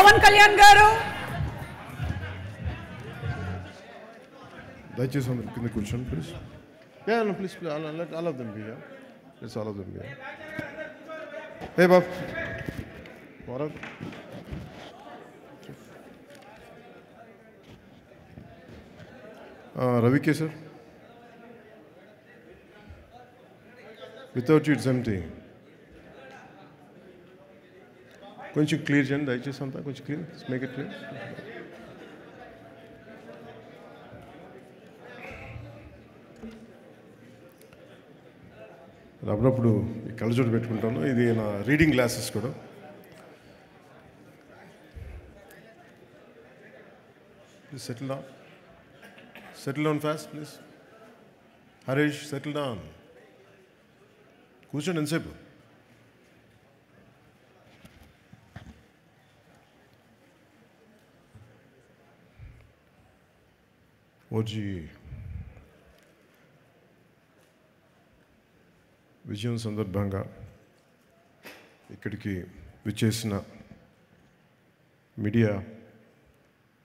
పవన్ కళ్యాణ్ గారు. దయచేసి అందరు కింద కూర్చోండి please. Please all of them be. It's all of them be. Hey Bob Varad రవికే sir. Without you it's empty. కొంచెం క్లియర్ చేయండి దయచేసి, అంతా కొంచెం క్లియర్, మేక్ ఇట్ క్లియర్. అప్పుడప్పుడు ఈ కళ్ళజోడు పెట్టుకుంటాను. ఇది నా రీడింగ్ గ్లాసెస్ కూడా. Please settle down fast please. Harish settle down. కూర్చోండి ఎంతసేపు. ఓజీ విజయం సందర్భంగా ఇక్కడికి విచ్చేసిన మీడియా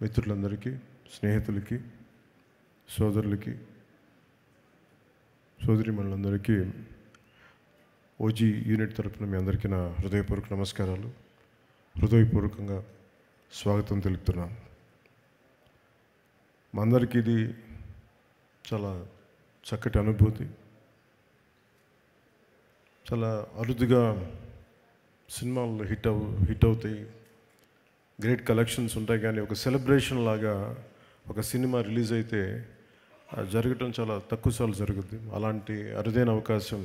మిత్రులందరికీ, స్నేహితులకి, సోదరులకి, సోదరీమణులందరికీ ఓజీ యూనిట్ తరపున మీ అందరికీ నా హృదయపూర్వక నమస్కారాలు, హృదయపూర్వకంగా స్వాగతం తెలుపుతున్నాను. మా అందరికీ ఇది చాలా చక్కటి అనుభూతి. చాలా అరుదుగా సినిమాలు హిట్ అవుతాయి, గ్రేట్ కలెక్షన్స్ ఉంటాయి, కానీ ఒక సెలబ్రేషన్ లాగా ఒక సినిమా రిలీజ్ అయితే జరగటం చాలా తక్కువ సార్లు జరుగుద్ది. అలాంటి అరుదైన అవకాశం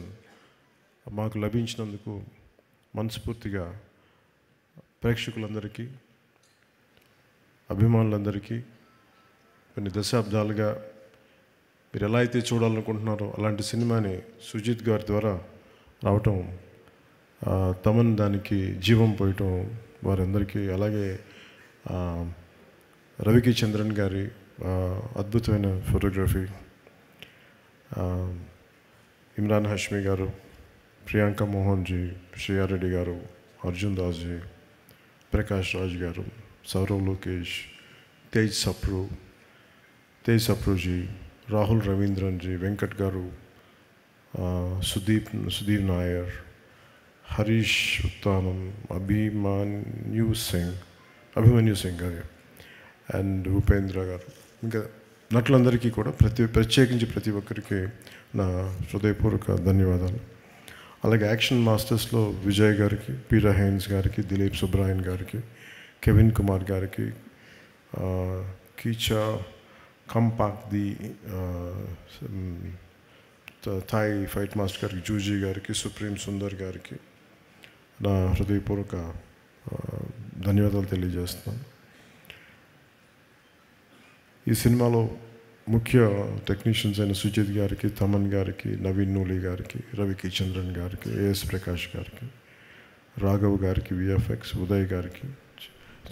మాకు లభించినందుకు మనస్ఫూర్తిగా ప్రేక్షకులందరికీ, అభిమానులందరికీ, కొన్ని దశాబ్దాలుగా మీరు ఎలా అయితే చూడాలనుకుంటున్నారో అలాంటి సినిమాని సుజిత్ గారి ద్వారా రావటం, తమన్ దానికి జీవం పోయటం వారందరికీ, అలాగే రవికి చంద్రన్ గారి అద్భుతమైన ఫోటోగ్రఫీ, ఇమ్రాన్ హష్మి గారు, ప్రియాంక మోహన్ జీ, శ్రేయారెడ్డి గారు, అర్జున్ దాస్ జీ, ప్రకాష్ రాజ్ గారు, సౌరవ్ లోకేష్, తేజ్ సప్రూజీ, రాహుల్ రవీంద్రన్ జీ, వెంకట్ గారు, సుదీప్ నాయర్, హరీష్ ఉత్తానం, అభిమన్యు సింగ్ గారు అండ్ ఉపేంద్ర గారు, ఇంకా నటులందరికీ కూడా ప్రత్యేకించి ప్రతి ఒక్కరికి నా హృదయపూర్వక ధన్యవాదాలు. అలాగే యాక్షన్ మాస్టర్స్లో విజయ్ గారికి, పీటర్ హైన్స్ గారికి, దిలీప్ సుబ్రాయన్ గారికి, కెవిన్ కుమార్ గారికి, కీచా కంపాక్ ది థాయ్ ఫైట్ మాస్టర్ గారికి, జూజీ గారికి, సుప్రీం సుందర్ గారికి నా హృదయపూర్వక ధన్యవాదాలు తెలియజేస్తున్నాను. ఈ సినిమాలో ముఖ్య టెక్నీషియన్స్ అయిన సుజిత్ గారికి, తమన్ గారికి, నవీన్ నూలి గారికి, రవికి చంద్రన్ గారికి, ఏఎస్ ప్రకాష్ గారికి, రాఘవ్ గారికి, విఎఫ్ఎక్స్, ఉదయ్ గారికి,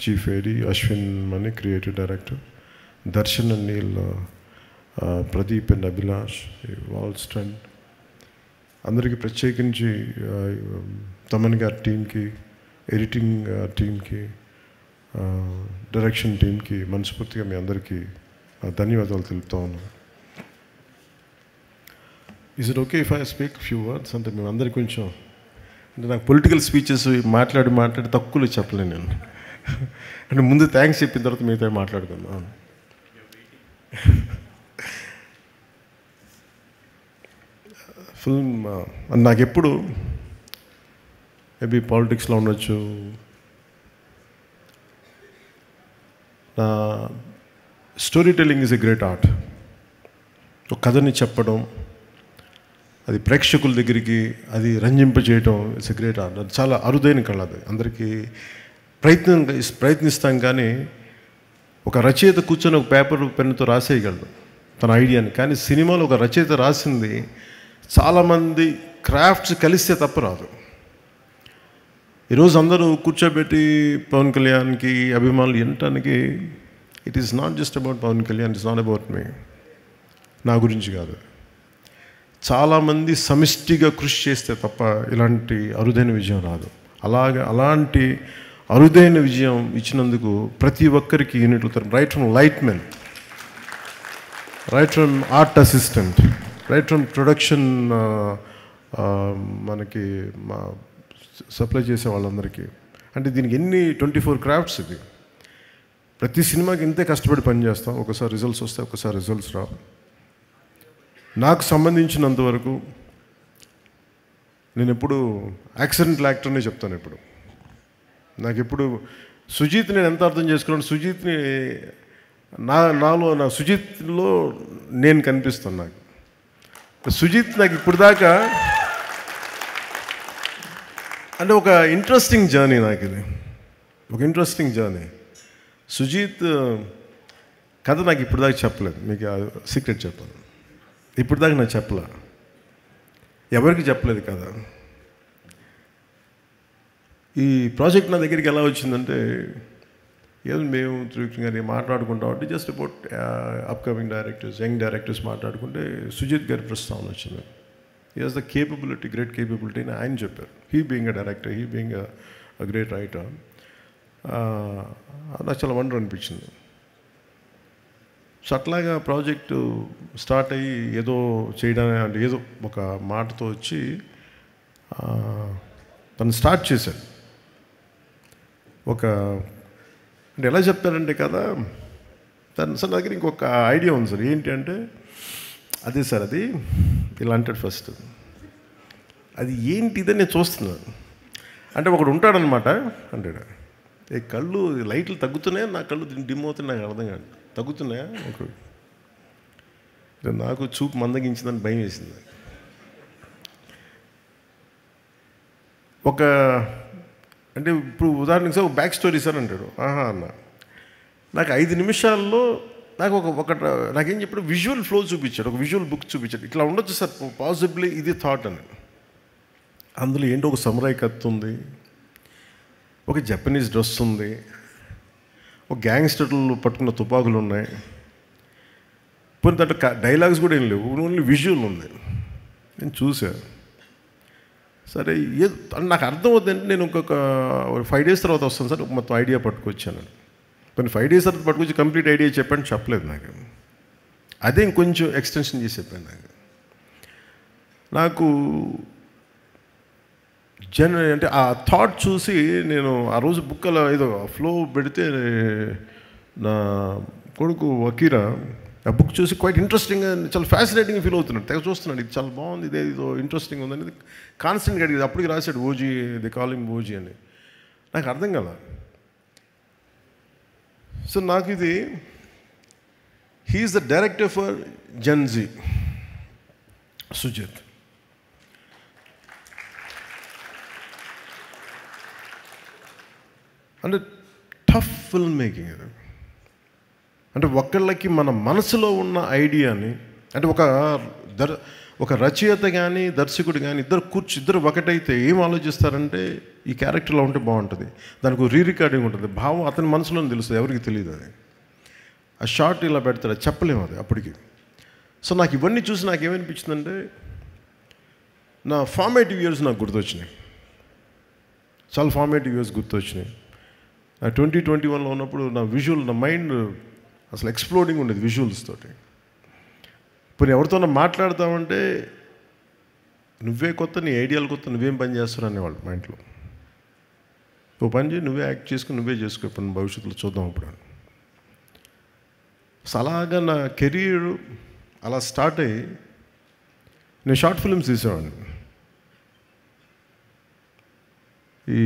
chief AD, Ashwin Mani creative director, Darshan and Neel, Pradeep and Abhilash, wall stunt, అందరికీ ప్రత్యేకించి తమన్ గారి టీంకి, ఎడిటింగ్ టీంకి, డైరెక్షన్ టీంకి మనస్ఫూర్తిగా మీ అందరికీ ధన్యవాదాలు తెలుపుతా ఉన్నాను. Is it okay if I speak few words? అంటే మేము అందరికీ కొంచెం, అంటే నాకు పొలిటికల్ స్పీచెస్ మాట్లాడి తక్కువలో చెప్పలేను నేను. అంటే ముందు థ్యాంక్స్ చెప్పిన తర్వాత మిగతా మాట్లాడుకుందాం. ఫిల్మ్ నాకు ఎప్పుడు మేబీ పాలిటిక్స్లో ఉండొచ్చు, నా story telling is a great art. ఒక కథని చెప్పడం, అది ప్రేక్షకుల దగ్గరికి అది రంజింపజేయడం, ఇట్స్ ఎ గ్రేట్ ఆర్ట్. అది చాలా అరుదైన కళ. అది అందరికీ ప్రయత్నిస్తాం, కానీ ఒక రచయిత కూర్చొని ఒక పేపర్ పెన్నుతో రాసేయగలడు తన ఐడియాని. కానీ సినిమాలో ఒక రచయిత రాసింది చాలామంది క్రాఫ్ట్స్ కలిస్తే తప్ప రాదు. ఈరోజు అందరూ కూర్చోబెట్టి పవన్ కళ్యాణ్కి అభిమానులు వినటానికి, it is not just about Pawan Kalyan, it's not about me, నా గురించి కాదు. చాలామంది సమిష్టిగా కృషి చేస్తే తప్ప ఇలాంటి అరుదైన విజయం రాదు. అలాంటి అరుదైన విజయం ఇచ్చినందుకు ప్రతి ఒక్కరికి యూనిట్లు right from light men, right from art assistant, right from production మనకి మా సప్లై చేసే వాళ్ళందరికీ. అంటే దీనికి ఎన్ని 24 క్రాఫ్ట్స్ ఇది. ప్రతి సినిమాకి ఇంతే కష్టపడి పనిచేస్తాం. ఒకసారి రిజల్ట్స్ వస్తాయి, ఒకసారి రిజల్ట్స్ రావు. నాకు సంబంధించినంతవరకు నేను ఎప్పుడు యాక్సిడెంటల్ యాక్టర్నే చెప్తాను. ఎప్పుడు నాకు ఎప్పుడు సుజీత్ నేను ఎంత అర్థం చేసుకున్నాను, సుజీత్ని నా సుజీత్లో నేను కనిపిస్తాను. నాకు సుజీత్ నాకు ఇప్పుడు దాకా అంటే ఒక ఇంట్రెస్టింగ్ జర్నీ. నాకు ఇది ఒక ఇంట్రెస్టింగ్ జర్నీ. సుజీత్ కథ నాకు ఇప్పుడు దాకా చెప్పలేదు. మీకు సీక్రెట్ చెప్పాను, ఇప్పుడు దాకా నాకు చెప్పలే, ఎవరికి చెప్పలేదు కథ. ఈ ప్రాజెక్ట్ నా దగ్గరికి ఎలా వచ్చిందంటే, ఏదో మేము త్రివిక్రమ్ గారి మాట్లాడుకుంటాం అంటే just about upcoming directors, young directors మాట్లాడుకుంటే సుజిత్ గారి ప్రస్తావన వచ్చింది. He has the capability, great capability అని ఆయన చెప్పారు. He being a director, he being a great writer. నాకు చాలా వండర్ అనిపించింది. సో అట్లాగా ప్రాజెక్టు స్టార్ట్ అయ్యి ఏదో చేయడానికి అంటే ఏదో ఒక మాటతో వచ్చి తను స్టార్ట్ చేశాడు. ఒక అంటే ఎలా చెప్తారంటే కదా, తను సార్ దగ్గర ఇంకొక ఐడియా ఉంది సార్. ఏంటి అంటే, అదే సార్ అది ఇలా అంటాడు ఫస్ట్. అది ఏంటిదని నేను చూస్తున్నాను అంటే ఒకడు ఉంటాడనమాట అంటాడు, ఏ కళ్ళు లైట్లు తగ్గుతున్నాయా, నా కళ్ళు డిమ్ అవుతున్నాయి, నాకు అర్థం కాదు, తగ్గుతున్నాయా ఒకడు. నాకు చూపు మందగించిందని భయం వేసింది. ఒక అంటే ఇప్పుడు ఉదాహరణకి సార్ బ్యాక్ స్టోరీ సార్ అంటాడు. ఆహా అన్న, నాకు 5 నిమిషాల్లో నాకు నాకేం చెప్పాడు, విజువల్ ఫ్లో చూపించాడు, ఒక విజువల్ బుక్ చూపించాడు. ఇట్లా ఉండొచ్చు సార్ పాసిబ్లీ, ఇది థాట్ అని. అందులో ఏంటో ఒక సమురాయ్ కత్తి ఉంది, ఒక జపనీస్ డ్రెస్ ఉంది, ఒక గ్యాంగ్స్టర్లు పట్టుకున్న తుపాకులు ఉన్నాయి, పోనీ దాంట్లో డైలాగ్స్ కూడా ఏం లేవు, ఓన్లీ విజువల్ ఉంది. నేను చూశాను. సరే నాకు అర్థం అవుతుందంటే నేను ఇంకొక 5 days తర్వాత వస్తాను సార్, మొత్తం ఐడియా పట్టుకొచ్చాను. కొన్ని 5 days తర్వాత పట్టుకొచ్చి కంప్లీట్ ఐడియా చెప్పాను, చెప్పలేదు నాకు. అదే ఇంకొంచెం ఎక్స్టెన్షన్ చేసి చెప్పాను. నాకు అంటే ఆ థాట్ చూసి నేను ఆ రోజు బుక్ అలా ఏదో ఫ్లో పెడితే నా కొడుకు వకీరా ఆ బుక్ చూసి క్వైట్ ఇంట్రెస్టింగ్గా, చాలా ఫ్యాసినేటింగ్గా ఫీల్ అవుతున్నాడు. తెగ చూస్తున్నాడు, ఇది చాలా బాగుంది, ఇదేదో ఇంట్రెస్టింగ్ ఉందనేది కాన్స్టెంట్గా అడిగింది. అప్పటికి రాశాడు ఓజీ, ది కాలింగ్ ఓజీ అని. నాకు అర్థం కదా. సో నాకు ఇది, he is the director for Gen Z, Sujeeth. అంటే టఫ్ ఫిల్మ్ మేకింగ్ ఇది. అంటే ఒకళ్ళకి మన మనసులో ఉన్న ఐడియాని, అంటే ఒక రచయిత కానీ దర్శకుడు కానీ ఇద్దరు ఒకటైతే ఏం ఆలోచిస్తారంటే, ఈ క్యారెక్టర్లో ఉంటే బాగుంటుంది, దానికి రీ రికార్డింగ్ ఉంటుంది, భావం అతని మనసులోనే తెలుస్తుంది, ఎవరికి తెలియదు. అది ఆ షార్ట్ ఇలా పెడతాడు, అది చెప్పలేము అది అప్పటికి. సో నాకు ఇవన్నీ చూసి నాకు ఏమనిపించిందంటే, నా ఫార్మేటివ్ ఇయర్స్ నాకు గుర్తొచ్చినాయి, చాలా ఫార్మేటివ్ ఇయర్స్ గుర్తొచ్చినాయి. నా 2021లో ఉన్నప్పుడు నా విజువల్, నా మైండ్ అసలు ఎక్స్ప్లోడింగ్ ఉండేది విజువల్స్ తోటి. ఇప్పుడు ఎవరితోనో మాట్లాడతామంటే, నువ్వే కొత్త, నీ ఐడియాలు కొత్త, నువ్వేం పని చేస్తున్నావు అనేవాళ్ళు మా ఇంట్లో. ఓ పని చేయి, నువ్వే యాక్ట్ చేసుకుని నువ్వే చేసుకో, ఇప్పుడు భవిష్యత్తులో చూద్దాం ఇప్పుడు. సో అలాగా నా కెరీర్ అలా స్టార్ట్ అయ్యి నేను షార్ట్ ఫిల్మ్స్ తీసేవాడిని. ఈ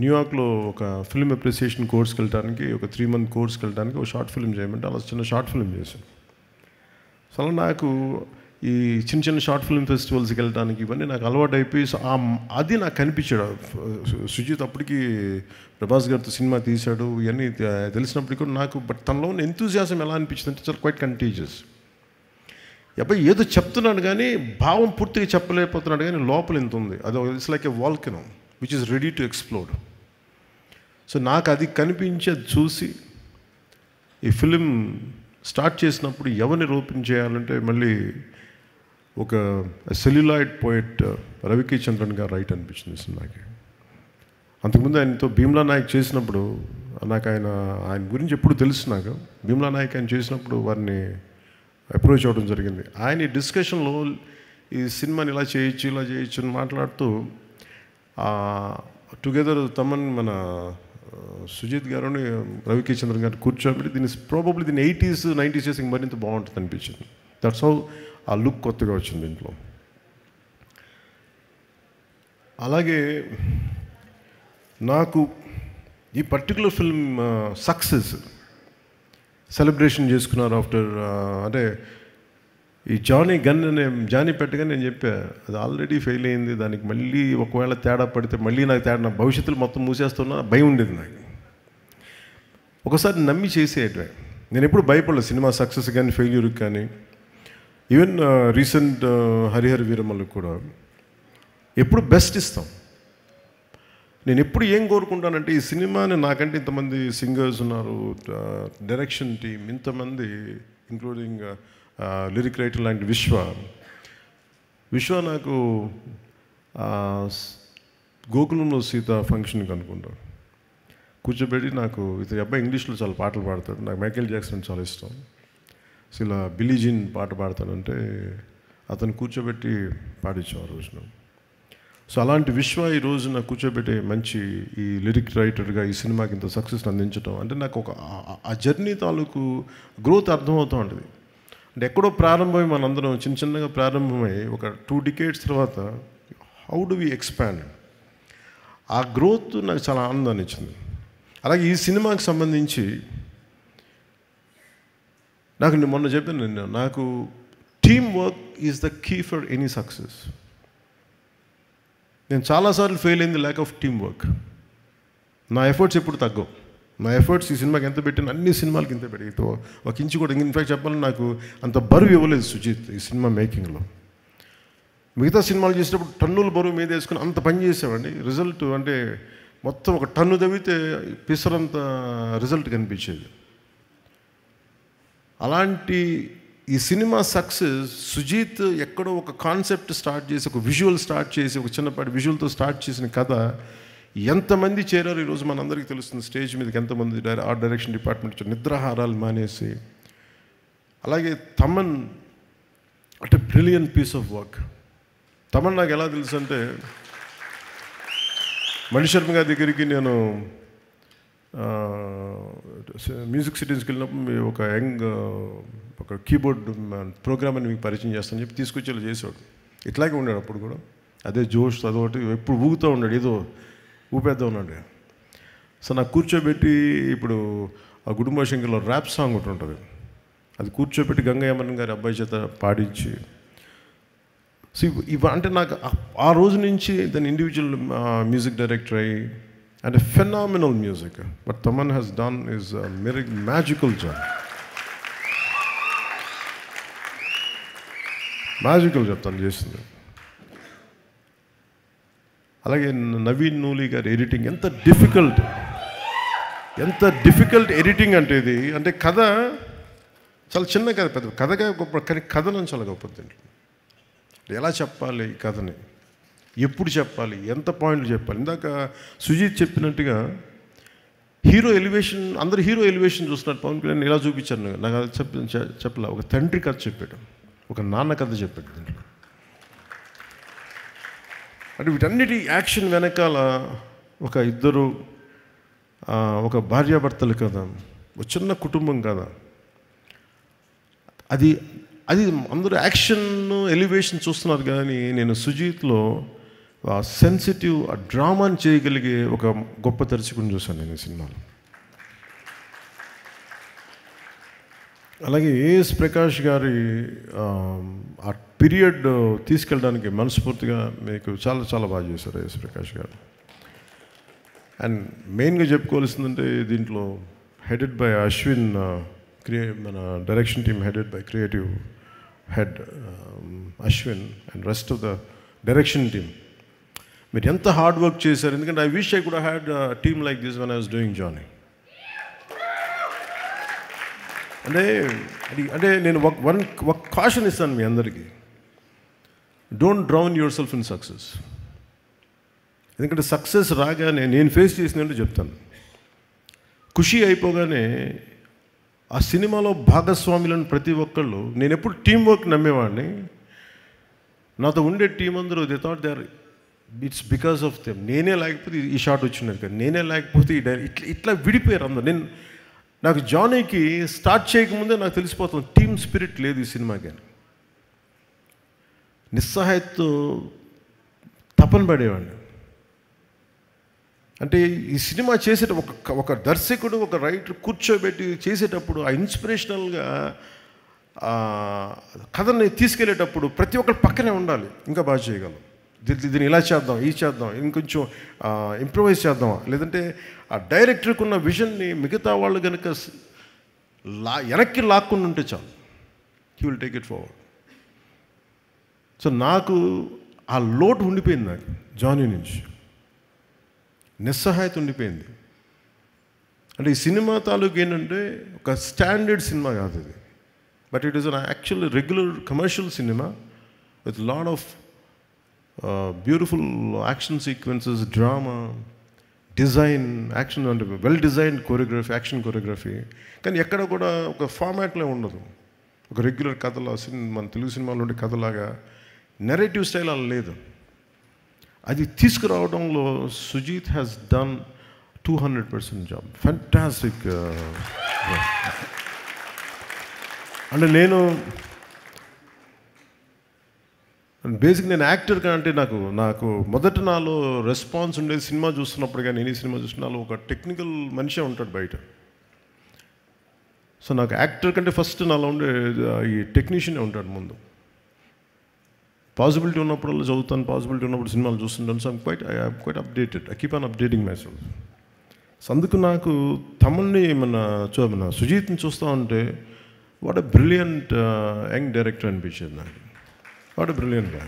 న్యూయార్క్లో ఒక ఫిల్మ్ అప్రిసియేషన్ కోర్స్కి వెళ్ళడానికి, ఒక 3 month కోర్స్కి వెళ్ళడానికి ఒక షార్ట్ ఫిల్మ్ చేయమంటే అలా చిన్న షార్ట్ ఫిల్మ్ చేశాను. సో అలా నాకు ఈ చిన్న షార్ట్ ఫిల్మ్ ఫెస్టివల్స్కి వెళ్ళడానికి ఇవన్నీ నాకు అలవాటు అయిపోయి, సో అది నాకు కనిపించాడు. సుజిత్ అప్పటికి ప్రభాస్ గారితో సినిమా తీశాడు, ఇవన్నీ తెలిసినప్పటికీ కూడా నాకు తనలో ఉన్న ఎంతూజియాజం ఎలా అనిపించింది అంటే, చాలా క్వైట్ కంటీజియస్. అబ్బాయి ఏదో చెప్తున్నాడు కానీ భావం పూర్తిగా చెప్పలేకపోతున్నాడు, కానీ లోపల ఎంత ఉంది, అది it's like a volcano which is ready to explode. So నాకు అది కనిపించి, అది చూసి ఈ ఫిలిం స్టార్ట్ చేసినప్పుడు ఎవరిని రూపం చేయాలంటే, మళ్ళీ ఒక సెల్యులాయిడ్ పోయిట్ రవికి చంద్రన్ గారు రైట్ అనిపించింది సినిమాకి. అంతకుముందు ఆయనతో భీమ్లా నాయక్ చేసినప్పుడు నాకు ఆయన గురించి ఎప్పుడు తెలుసు. నాకు భీమ్లా నాయక్ ఆయన చేసినప్పుడు వారిని అప్రోచ్ అవ్వడం జరిగింది. ఆయన ఈ డిస్కషన్లో ఈ సినిమాని ఇలా చేయొచ్చు అని మాట్లాడుతూ టుగెదర్ తమన్ మన సుజిత్ గారుని రవికిచంద్రన్ గారు కూర్చోబెట్టి దీన్ని ప్రాబబ్లీ దీన్ని 80s 90s చేసి మరింత బాగుంటుంది అనిపించింది. దట్స్ హౌ ఆ లుక్ కొత్తగా వచ్చింది దీంట్లో. అలాగే నాకు ఈ పర్టికులర్ ఫిల్మ్ సక్సెస్ సెలబ్రేషన్ చేసుకున్నారు ఆఫ్టర్ అంటే ఈ జానీ పెట్టగా నేను చెప్పా అది ఆల్రెడీ ఫెయిల్ అయింది, దానికి మళ్ళీ ఒకవేళ తేడా పడితే మళ్ళీ నాకు తేడా నా భవిష్యత్తులో మొత్తం మూసేస్తున్నా భయం ఉండేది నాకు. ఒకసారి నమ్మి చేసేయటమే. నేను ఎప్పుడు భయపడలేదు సినిమా సక్సెస్ కానీ ఫెయిల్యూర్కి కానీ. ఈవెన్ రీసెంట్ హరిహర వీరమల్లుకి కూడా ఎప్పుడు బెస్ట్ ఇస్తాం. నేను ఎప్పుడు ఏం కోరుకుంటానంటే ఈ సినిమాని నాకంటే ఇంతమంది సింగర్స్ ఉన్నారు, డైరెక్షన్ టీమ్ ఇంతమంది, ఇంక్లూడింగ్ లిరిక్ రైటర్ లాంటి విశ్వ నాకు గోకులంలో సీత ఫంక్షన్కి అనుకుంటాను కూర్చోబెట్టి నాకు ఇతని అబ్బాయి ఇంగ్లీష్లో చాలా పాటలు పాడతాడు, నాకు మైకేల్ జాక్సన్ చాలా ఇష్టం, సో ఇలా బిల్లీ జీన్ పాట పాడతానంటే అతను కూర్చోబెట్టి పాడించాం ఆ రోజున. సో అలాంటి ఈ రోజు నాకు కూర్చోబెట్టి మంచి ఈ లిరిక్ రైటర్గా ఈ సినిమాకి ఇంత సక్సెస్ని అందించడం అంటే నాకు ఒక ఆ జర్నీ తాలూకు గ్రోత్ అర్థమవుతూ ఉంటుంది. అంటే ఎక్కడో ప్రారంభమై మనందరం చిన్నగా ప్రారంభమై ఒక 2 decades తర్వాత హౌ డు వి ఎక్స్పాండ్, ఆ గ్రోత్ నాకు చాలా ఆనందాన్ని ఇచ్చింది. అలాగే ఈ సినిమాకి సంబంధించి నాకు మొన్న చెప్పాను, నాకు team work is the key for any success. నేను చాలాసార్లు ఫెయిల్ అయింది ల్యాక్ ఆఫ్ టీమ్ వర్క్. నా ఎఫర్ట్స్ ఎప్పుడు తగ్గవు. నా ఎఫర్ట్స్ ఈ సినిమాకి ఎంత పెట్టిన అన్ని సినిమాలకి ఇంత పెట్టి ఒక ఇంచు కూడా ఇన్ఫ్యాక్ట్ చెప్పాలని నాకు అంత బరువు ఇవ్వలేదు సుజిత్ ఈ సినిమా మేకింగ్లో. మిగతా సినిమాలు చేసేటప్పుడు టన్నుల బరువు మీద వేసుకుని అంత పని చేసేవాడిని. రిజల్ట్ అంటే మొత్తం ఒక టన్ను తవ్వితే పిసరంత రిజల్ట్ కనిపించేది. అలాంటి ఈ సినిమా సక్సెస్ సుజిత్ ఎక్కడో ఒక కాన్సెప్ట్ స్టార్ట్ చేసి ఒక విజువల్ స్టార్ట్ చేసి ఒక చిన్నపాటి విజువల్తో స్టార్ట్ చేసిన కథ ఎంతమంది చేరారు ఈరోజు మనందరికీ తెలుస్తుంది. స్టేజ్ మీదకి ఎంతమంది ఆర్ట్ డైరెక్షన్ డిపార్ట్మెంట్ నిద్రాహారాలు మానేసి. అలాగే తమన్ అంటే brilliant piece of work. Thaman నాకు ఎలా తెలుసు అంటే మణిశర్మ గారి దగ్గరికి నేను మ్యూజిక్ సిటీస్కి వెళ్ళినప్పుడు ఒక ఒక కీబోర్డ్ ప్రోగ్రామ్ అని మీకు పరిచయం చేస్తానని చెప్పి తీసుకొచ్చేలా చేసేవాడు. ఇట్లాగే ఉన్నాడు అప్పుడు కూడా, అదే జోష్ అదొకటి ఎప్పుడు ఊగుతూ ఉన్నాడు, ఏదో ఊపేద్దాం ఉన్నాడు. సో నాకు కూర్చోబెట్టి ఇప్పుడు ఆ గుడుంబ శంకర్లో ర్యాప్ సాంగ్ ఒకటి ఉంటుంది, అది కూర్చోబెట్టి గంగయ్యమన్ గారి అబ్బాయి చేత పాడించి. సో అంటే నాకు ఆ రోజు నుంచి దాని ఇండివిజువల్ మ్యూజిక్ డైరెక్టర్ అయ్యి and a phenomenal music. What Taman has done is a magical job. Magical job తను చేసింది. అలాగే నవీన్ నూలి గారి ఎడిటింగ్ ఎంత డిఫికల్ట్ ఎడిటింగ్ అంటే ఇది. అంటే కథ చాలా చిన్న కథ, పెద్ద కథగా గొప్ప, కానీ కథనం చాలా గొప్పది. ఎలా చెప్పాలి ఈ కథని, ఎప్పుడు చెప్పాలి, ఎంత పాయింట్లు చెప్పాలి. ఇందాక సుజిత్ చెప్పినట్టుగా హీరో ఎలివేషన్, అందరు హీరో ఎలివేషన్ చూస్తున్నారు. పవన్ కళ్యాణ్ ఇలా చూపించాను, నాకు అది చెప్పలే. ఒక తండ్రి కథ చెప్పాడు, ఒక నాన్న కథ చెప్పాడు దీంట్లో. అంటే వీటన్నిటి యాక్షన్ వెనకాల ఒక ఇద్దరు, ఒక భార్యాభర్తలు కదా, ఒక చిన్న కుటుంబం కదా, అది అందరూ యాక్షన్ ఎలివేషన్ చూస్తున్నారు. కానీ నేను సుజిత్లో సెన్సిటివ్ డ్రామాని చేయగలిగే ఒక గొప్ప దర్శకుడిని చూశాను నేను ఈ సినిమాలో. అలాగే ఏఎస్ ప్రకాష్ గారి ఆ పీరియడ్ తీసుకెళ్ళడానికి మనస్ఫూర్తిగా మీకు చాలా చాలా బాగా చేశారు ఏఎస్ ప్రకాష్ గారు. అండ్ మెయిన్గా చెప్పుకోవాల్సిందంటే దీంట్లో హెడెడ్ బై అశ్విన్, మన direction team headed by creative head Ashwin and rest of the direction team. మీరు ఎంత హార్డ్ వర్క్ చేశారు. ఎందుకంటే I wish I could had team like this when I was doing Johnny. అంటే నేను ఒక కాషన్ ఇస్తాను మీ అందరికీ, don't drown yourself in success. ఎందుకంటే సక్సెస్ రాగానే నేను ఫేస్ చేసినట్టు చెప్తాను. ఖుషి అయిపోగానే ఆ సినిమాలో భాగస్వాములను ప్రతి ఒక్కళ్ళు, నేను ఎప్పుడు టీం వర్క్ నమ్మేవాడిని. నాతో ఉండే టీం అందరూ they thought they are it's because of them. నేనే లేకపోతే ఈ షాట్ వచ్చినది కదా, నేనే లేకపోతే ఈ ఇట్లా విడిపోయారు అందరు. నాకు జానీకి స్టార్ట్ చేయకముందే నాకు తెలిసిపోతుంది టీమ్ స్పిరిట్ లేదు ఈ సినిమాకి అని. నిస్సహాయతతో తపన పడేవాడిని. అంటే ఈ సినిమా చేసేటప్పుడు ఒక దర్శకుడు ఒక రైటర్ కూర్చోబెట్టి చేసేటప్పుడు ఆ ఇన్స్పిరేషనల్గా కథని తీసుకెళ్ళేటప్పుడు ప్రతి ఒక్కరు పక్కనే ఉండాలి. ఇంకా బాగా చేయగలం, దీన్ని ఇలా చేద్దాం, ఈ చేద్దాం, ఇంకొంచెం ఇంప్రూవైజ్ చేద్దాం. లేదంటే ఆ డైరెక్టర్కి ఉన్న విజన్ని మిగతా వాళ్ళు కనుక వెనక్కి లాక్కుండా ఉంటే చాలు, he will take it forward. So నాకు ఆ లోటు ఉండిపోయింది, నాకు జానీ నుంచి నిస్సహాయత ఉండిపోయింది. అంటే ఈ సినిమా తాలూకు ఏంటంటే ఒక స్టాండర్డ్ సినిమా కాదు ఇది, but it is an actual regular commercial cinema with lot of beautiful action sequences, drama, design, action అంటే well designed choreography, action choreography. కానీ ఎక్కడ కూడా ఒక ఫార్మాట్లో ఉండదు. ఒక రెగ్యులర్ కథలా మన తెలుగు సినిమాలో ఉండే కథలాగా నెరేటివ్ స్టైల్ అలా లేదు. అది తీసుకురావడంలో Sujeeth has done 200% job. Fantastic. అంటే నేను బేసిక్ నేను యాక్టర్ కంటే నాకు మొదట నాలో రెస్పాన్స్ ఉండేది సినిమా చూస్తున్నప్పుడు. కానీ నేను ఈ సినిమా చూసినాలో ఒక టెక్నికల్ మనిషే ఉంటాడు బయట. సో నాకు యాక్టర్ కంటే ఫస్ట్ నాలో ఉండే ఈ టెక్నీషియనే ఉంటాడు ముందు. పాసిబిలిటీ ఉన్నప్పుడు చదువుతాను, పాసిబిలిటీ ఉన్నప్పుడు సినిమాలు చూస్తుంటాను. So I'm quite updated. I keep on updating my self. So అందుకు నాకు తమన్ని మన సుజీత్ని చూస్తూ ఉంటే what a brilliant young director అనిపించేది నాకు. వాట్ ఎ బ్రిలియంట్ గా.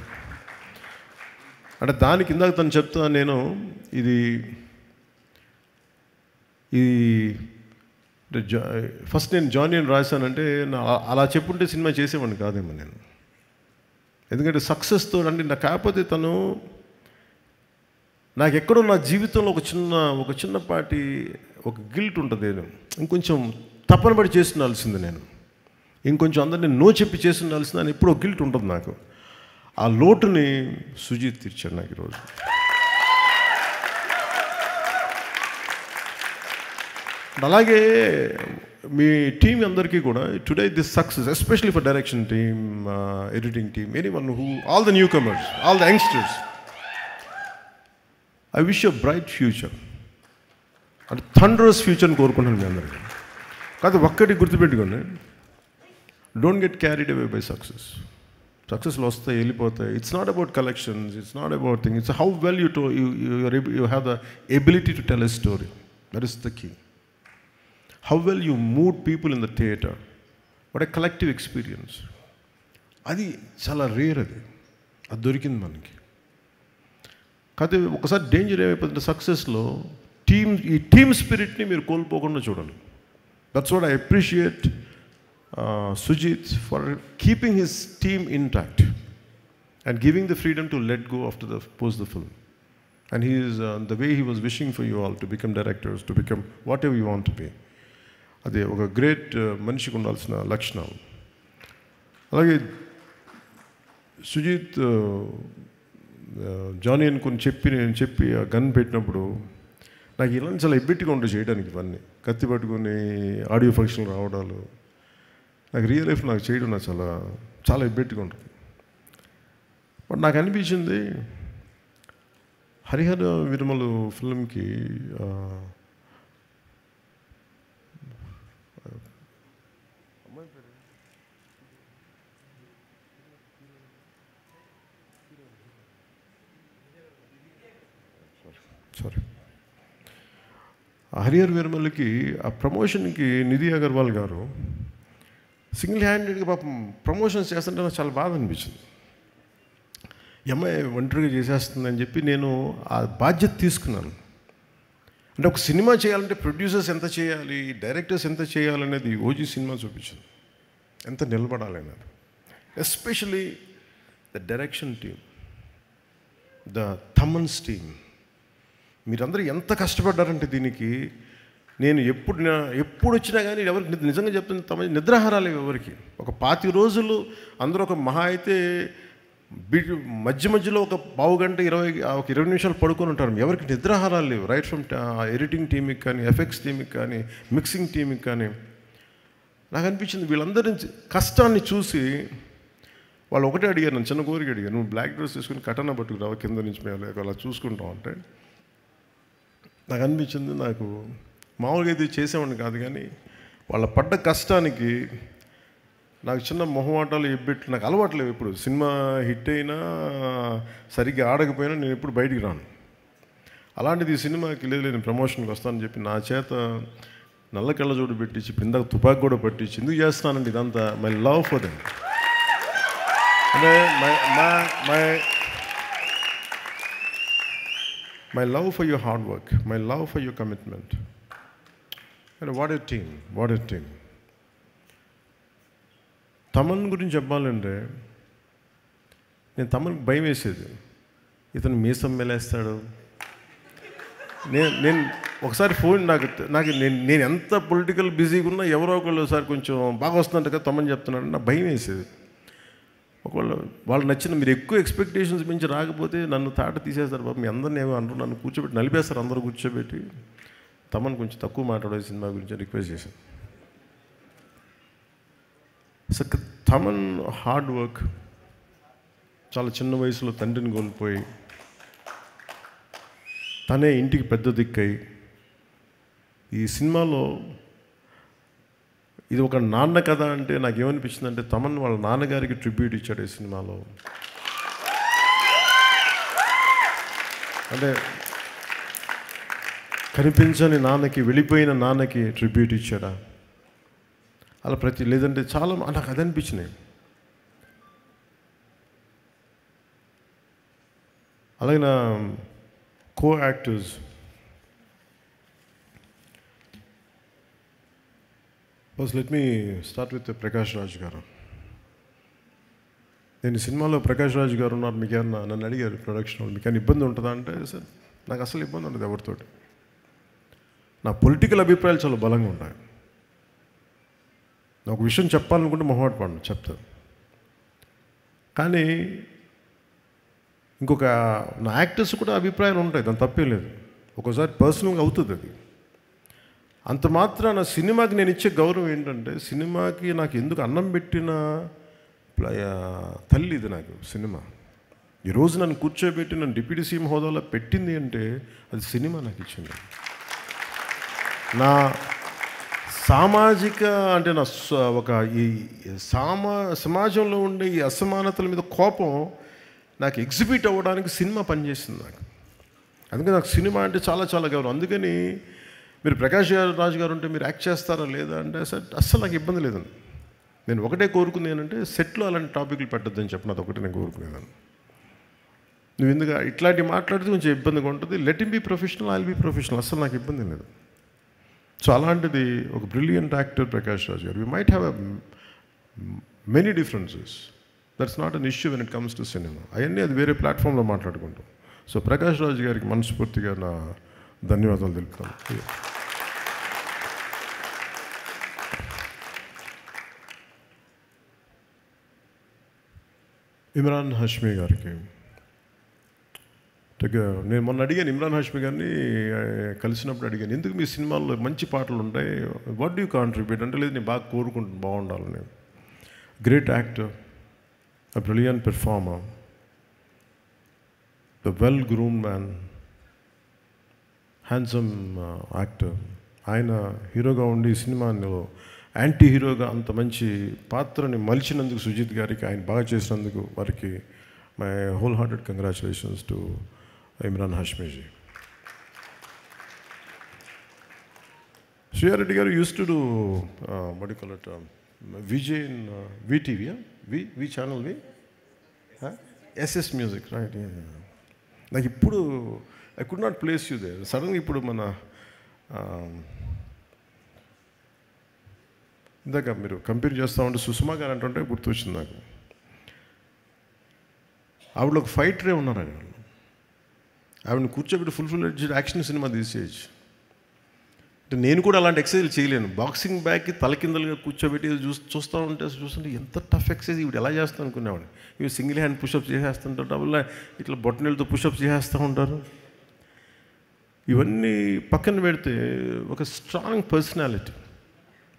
అంటే దానికి ఇందాక తను చెప్తా, నేను ఇది ఫస్ట్ నేను జానీ అని రాశానంటే అలా చెప్పుంటే సినిమా చేసేవాడిని కాదేమో నేను. ఎందుకంటే సక్సెస్తో అంటే నాకు కాకపోతే తను నాకు ఎక్కడో నా జీవితంలో ఒక చిన్నపాటి ఒక గిల్ట్ ఉంటుంది. నేను ఇంకొంచెం తపన పడి చేస్తుండాల్సింది, నేను ఇంకొంచెం అందరినీ నో చెప్పి చేస్తుండాల్సింది అని ఎప్పుడో గిల్ట్ ఉంటుంది నాకు. ఆ లోటుని సుజీత్ తీర్చాడు నాకు ఈరోజు. అలాగే మీ టీం అందరికీ కూడా today this success, especially for direction team, editing team, anyone who, all the newcomers, all the youngsters, I wish you bright future. అంటే థండరస్ ఫ్యూచర్ని కోరుకుంటున్నాను మీ అందరికీ. కాదు ఒక్కటి గుర్తుపెట్టుకోండి, don't get carried away by success. సక్సెస్లు వస్తాయి, వెళ్ళిపోతాయి. It's not about collections, it's not about thing, it's how well you have the ability to tell a story. That is the key. How well you moved people in the theatre. What a collective experience. అది చాలా rare. అది దొరికింది మనకి. కాకపోతే ఒకసారి danger ఏమైపోతుంది సక్సెస్లో, ఈ team స్పిరిట్ని మీరు కోల్పోకుండా చూడాలి. That's what I appreciate Sujeeth for keeping his team intact and giving the freedom to let go after the post the film. And he is the way he was wishing for you all to become directors, to become whatever you want to be. అది ఒక great మనిషికి ఉండాల్సిన లక్షణాలు. అలాగే Sujeeth Johnny అనుకుని నేను చెప్పి ఆ గన్ పెట్టినప్పుడు నాకు ఇలాంటి చాలా ఎబ్బెట్టిగా ఉండే చేయడానికి. ఇవన్నీ కత్తి పట్టుకొని ఆడియో ఫంక్షన్ రావడాలు, నాకు రియల్ లైఫ్ నాకు చేయడం నాకు చాలా చాలా ఎబ్బెట్టిగా ఉంటుంది. బట్ నాకు అనిపించింది హరిహర వీరమలు ఫిల్మ్కి హరిహర్ వీరమల్లికి ఆ ప్రమోషన్కి నిధి అగర్వాల్ గారు సింగిల్ హ్యాండెడ్గా పాపం ప్రమోషన్స్ చేస్తుంటే నాకు చాలా బాధ అనిపించింది. అమ్మాయి ఒంటరిగా చేసేస్తుందని చెప్పి నేను ఆ బాధ్యత తీసుకున్నాను. అంటే ఒక సినిమా చేయాలంటే ప్రొడ్యూసర్స్ ఎంత చేయాలి, డైరెక్టర్స్ ఎంత చేయాలనేది ఓజీ సినిమా చూపించింది, ఎంత నిలబడాలనేది. Especially the direction team, the Thaman's team, మీరందరూ ఎంత కష్టపడ్డారంటే దీనికి. నేను ఎప్పుడు వచ్చినా కానీ ఎవరికి నిజంగా చెప్తుంది, తమ నిద్రాహారాలు ఎవరికి. ఒక 25 రోజులు అందరూ ఒక మహా అయితే మధ్య మధ్యలో ఒక పావు గంట 20 నిమిషాలు పడుకొని ఉంటారు. ఎవరికి నిద్రాహారాలు లేవు. రైట్ ఫ్రమ్ ఎడిటింగ్ టీమ్కి కానీ, ఎఫెక్ట్స్ టీమ్కి కానీ, మిక్సింగ్ టీమ్కి కానీ. నాకు అనిపించింది వీళ్ళందరి కష్టాన్ని చూసి వాళ్ళు ఒకటే అడిగారు, నన్ను చిన్న కోరిక అడిగారు, నువ్వు బ్లాక్ డ్రెస్ తీసుకుని కటన పట్టుకురావు కింద నుంచి మేము అలా చూసుకుంటాం అంటే. నాకు అనిపించింది, నాకు మామూలుగా అయితే చేసేవాడిని కాదు, కానీ వాళ్ళ పడ్డ కష్టానికి నాకు చిన్న మొహమాటాలు ఎబ్బెట్లు నాకు అలవాట్లేవు. ఇప్పుడు సినిమా హిట్ అయినా సరిగ్గా ఆడకపోయినా నేను ఎప్పుడు బయటికి రాను. అలాంటిది ఈ సినిమాకి లేదు నేను ప్రమోషన్కి వస్తానని చెప్పి నా చేత నల్ల కళ్ళజోడు పెట్టించి పిందకు తుపాకి కూడా పట్టించి ఎందుకు చేస్తానండి ఇదంతా. మై లవ్ ఫర్ దెమ్, అంటే my love for your hard work, my love for your commitment. What a team. Thaman గురించి చెప్పాలంటే నేను తమన్కి భయం వేసేది, ఇతను మీసం మెలేస్తాడు. నేను ఒకసారి ఫోన్ నాకు నేను ఎంత పొలిటికల్ బిజీగా ఉన్నా ఎవరో ఒకళ్ళు సార్ కొంచెం బాగా వస్తుందంట కదా తమన్ చెప్తున్నాడు, నాకు భయం వేసేది. ఒకవేళ వాళ్ళు నచ్చిన మీరు ఎక్కువ ఎక్స్పెక్టేషన్స్ మించి రాకపోతే నన్ను తాట తీసేస్తారు బాబు, మీ అందరిని ఏమో అంటారు, నన్ను కూర్చోబెట్టి నలిపేస్తారు అందరూ కూర్చోబెట్టి. తమన్ కొంచెం తక్కువ మాట్లాడే సినిమా గురించి రిక్వెస్ట్ చేశాను. సో తమన్ హార్డ్ వర్క్, చాలా చిన్న వయసులో తండ్రిని కోల్పోయి తనే ఇంటికి పెద్ద దిక్కై ఈ సినిమాలో ఇది ఒక నాన్న కథ అంటే నాకేమనిపించింది అంటే తమన్ వాళ్ళ నాన్నగారికి ట్రిబ్యూట్ ఇచ్చాడు ఈ సినిమాలో. అంటే కనిపించని నాన్నకి, వెళ్ళిపోయిన నాన్నకి ట్రిబ్యూట్ ఇచ్చాడా అలా లేదంటే చాలా నాకు అది అనిపించినాయి. అలాగే నా co actors first let me start with Prakash Raj గారు. నేను సినిమాలో ప్రకాష్ రాజ్ గారు ఉన్నారు, మీకు ఏమన్నా నన్ను అడిగారు ప్రొడక్షన్ వాళ్ళు మీకు ఏమైనా ఇబ్బంది ఉంటుందా అంటే సార్ నాకు అసలు ఇబ్బంది ఉండదు ఎవరితోటి. నా పొలిటికల్ అభిప్రాయాలు చాలా బలంగా ఉంటాయి. నాకు విషయం చెప్పాలనుకుంటే మొహమాట పడను, చెప్తాను. కానీ ఇంకొక నా యాక్టర్స్ కూడా అభిప్రాయాలు ఉంటాయి, దాని తప్పేం లేదు. ఒక్కోసారి పర్సనల్గా అవుతుంది అది. అంత మాత్రాన సినిమాకి నేను ఇచ్చే గౌరవం ఏంటంటే సినిమాకి నాకు ఎందుకు అన్నం పెట్టిన తల్లి ఇది నాకు సినిమా. ఈరోజు నన్ను కూర్చోబెట్టి నన్ను డిప్యూటీ సీఎం హోదాలో పెట్టింది అంటే అది సినిమా నాకు ఇచ్చింది. నా సామాజిక అంటే నా ఒక ఈ సమాజంలో ఉండే ఈ అసమానతల మీద కోపం నాకు ఎగ్జిబిట్ అవ్వడానికి సినిమా పనిచేసింది నాకు. అందుకని నాకు సినిమా అంటే చాలా చాలా గౌరవం. అందుకని మీరు ప్రకాష్ రాజ్ గారు ఉంటే మీరు యాక్ట్ చేస్తారా లేదా అంటే అస్సలు నాకు ఇబ్బంది లేదండి. నేను ఒకటే కోరుకుంది ఏంటంటే సెట్లో అలాంటి టాపిక్లు పెట్టద్దని చెప్పిన అది ఒకటే నేను కోరుకునేదాన్ని. నువ్వు ఎందుకు ఇట్లాంటివి మాట్లాడితే కొంచెం ఇబ్బందిగా ఉంటుంది. Let him be professional, I will be professional, అస్సలు నాకు ఇబ్బంది లేదు. సో అలాంటిది ఒక బ్రిలియంట్ యాక్టర్ ప్రకాష్ రాజ్ గారు. We might have many differences, that's not an issue when it comes to cinema. అవన్నీ అది వేరే ప్లాట్ఫామ్లో మాట్లాడుకుంటాం. సో ప్రకాష్ రాజ్ గారికి మనస్ఫూర్తిగా నా ధన్యవాదాలు తెలుపుతాను. ఇమ్రాన్ హాష్మీ గారికి నేను మొన్న అడిగాను, ఇమ్రాన్ హాష్మీ గారిని కలిసినప్పుడు అడిగాను, ఎందుకు మీ సినిమాల్లో మంచి పాటలు ఉంటాయి, వాట్ డూ యూ కాంట్రిబ్యూట్ అంటే, లేదు నేను బాగా కోరుకుంటాను బాగుండాలని. Great actor, a brilliant performer, the well-groomed man, handsome actor. ఆయన హీరోగా ఉండి సినిమాలో యాంటీ హీరోగా అంత మంచి పాత్రని మలిచినందుకు సుజిత్ గారికి, ఆయన బాగా చేసినందుకు వారికి my whole hearted congratulations to Imran హాష్మీజీ. Shriya Reddy గారు use to do what do you call it, VJ in VTV, V channel, SS Music, right? నాకు ఇప్పుడు I could not place you there. సడన్గా ఇప్పుడు మన ఇందాక మీరు కంపేర్ చేస్తూ ఉంటే సుష్మా గారు అంటుంటే గుర్తొచ్చింది నాకు. ఆవిడ ఒక ఫైటరే ఉన్నారు. ఆవిడని కూర్చోబెట్టి ఫుల్ యాక్షన్ సినిమా తీసేయచ్చు. అంటే నేను కూడా అలాంటి ఎక్సర్సైజ్ చేయలేను. బాక్సింగ్ బ్యాగ్కి తలకిందలుగా కూర్చోబెట్టి చూస్తుంటే ఎంత టఫ్ ఎక్సర్సైజ్ ఇవి ఎలా చేస్తాను అనుకునేవాడిని. ఇవి సింగిల్ హ్యాండ్ పుషప్స్ చేసేస్తుంటారు, డబుల్ ఇట్లా బొట్టనీళ్ళతో పుషప్స్ చేసేస్తూ ఉంటారు. ఇవన్నీ పక్కన పెడితే ఒక స్ట్రాంగ్ పర్సనాలిటీ,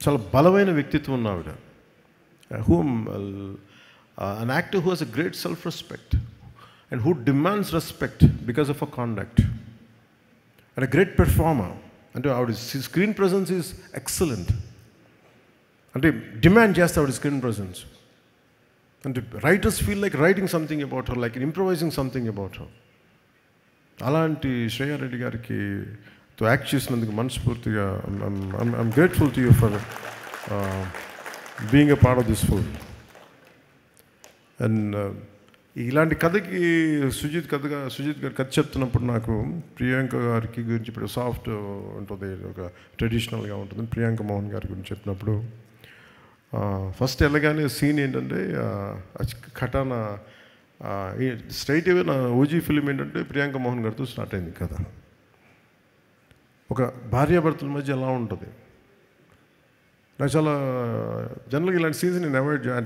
చాలా బలమైన వ్యక్తిత్వం ఉన్న ఆవిడ. an actor who has a great self-respect and who demands respect because of her conduct, and a great performer. అంటే ఆవిడ స్క్రీన్ ప్రెజెన్స్ ఈజ్ ఎక్సలెంట్. అంటే డిమాండ్ చేస్తే ఆవిడ స్క్రీన్ ప్రెజెన్స్. అంటే writers feel like writing something about her, like improvising something about her. అలాంటి శ్రేయా రెడ్డి గారికి తో act చేసినందుకు మనస్ఫూర్తిగా I'm grateful to you for being a part of this film. And ఇలాంటి కథకి సుజిత్ గారు కథ చెప్తున్నప్పుడు నాకు ప్రియాంక గారికి గురించి, ఇప్పుడు సాఫ్ట్ ఉంటుంది, ఒక ట్రెడిషనల్గా ఉంటుంది, ప్రియాంక మోహన్ గారి గురించి చెప్పినప్పుడు ఫస్ట్ వెళ్ళగానే సీన్ ఏంటంటే ఖటానా స్ట్రైట్ అవే నా ఓజీ ఫిలిం ఏంటంటే ప్రియాంక మోహన్ గారితో స్టార్ట్ అయింది కథ. ఒక భార్యాభర్తల మధ్య ఎలా ఉంటుంది. నాకు చాలా జనరల్గా ఇలాంటి సీన్స్ నేను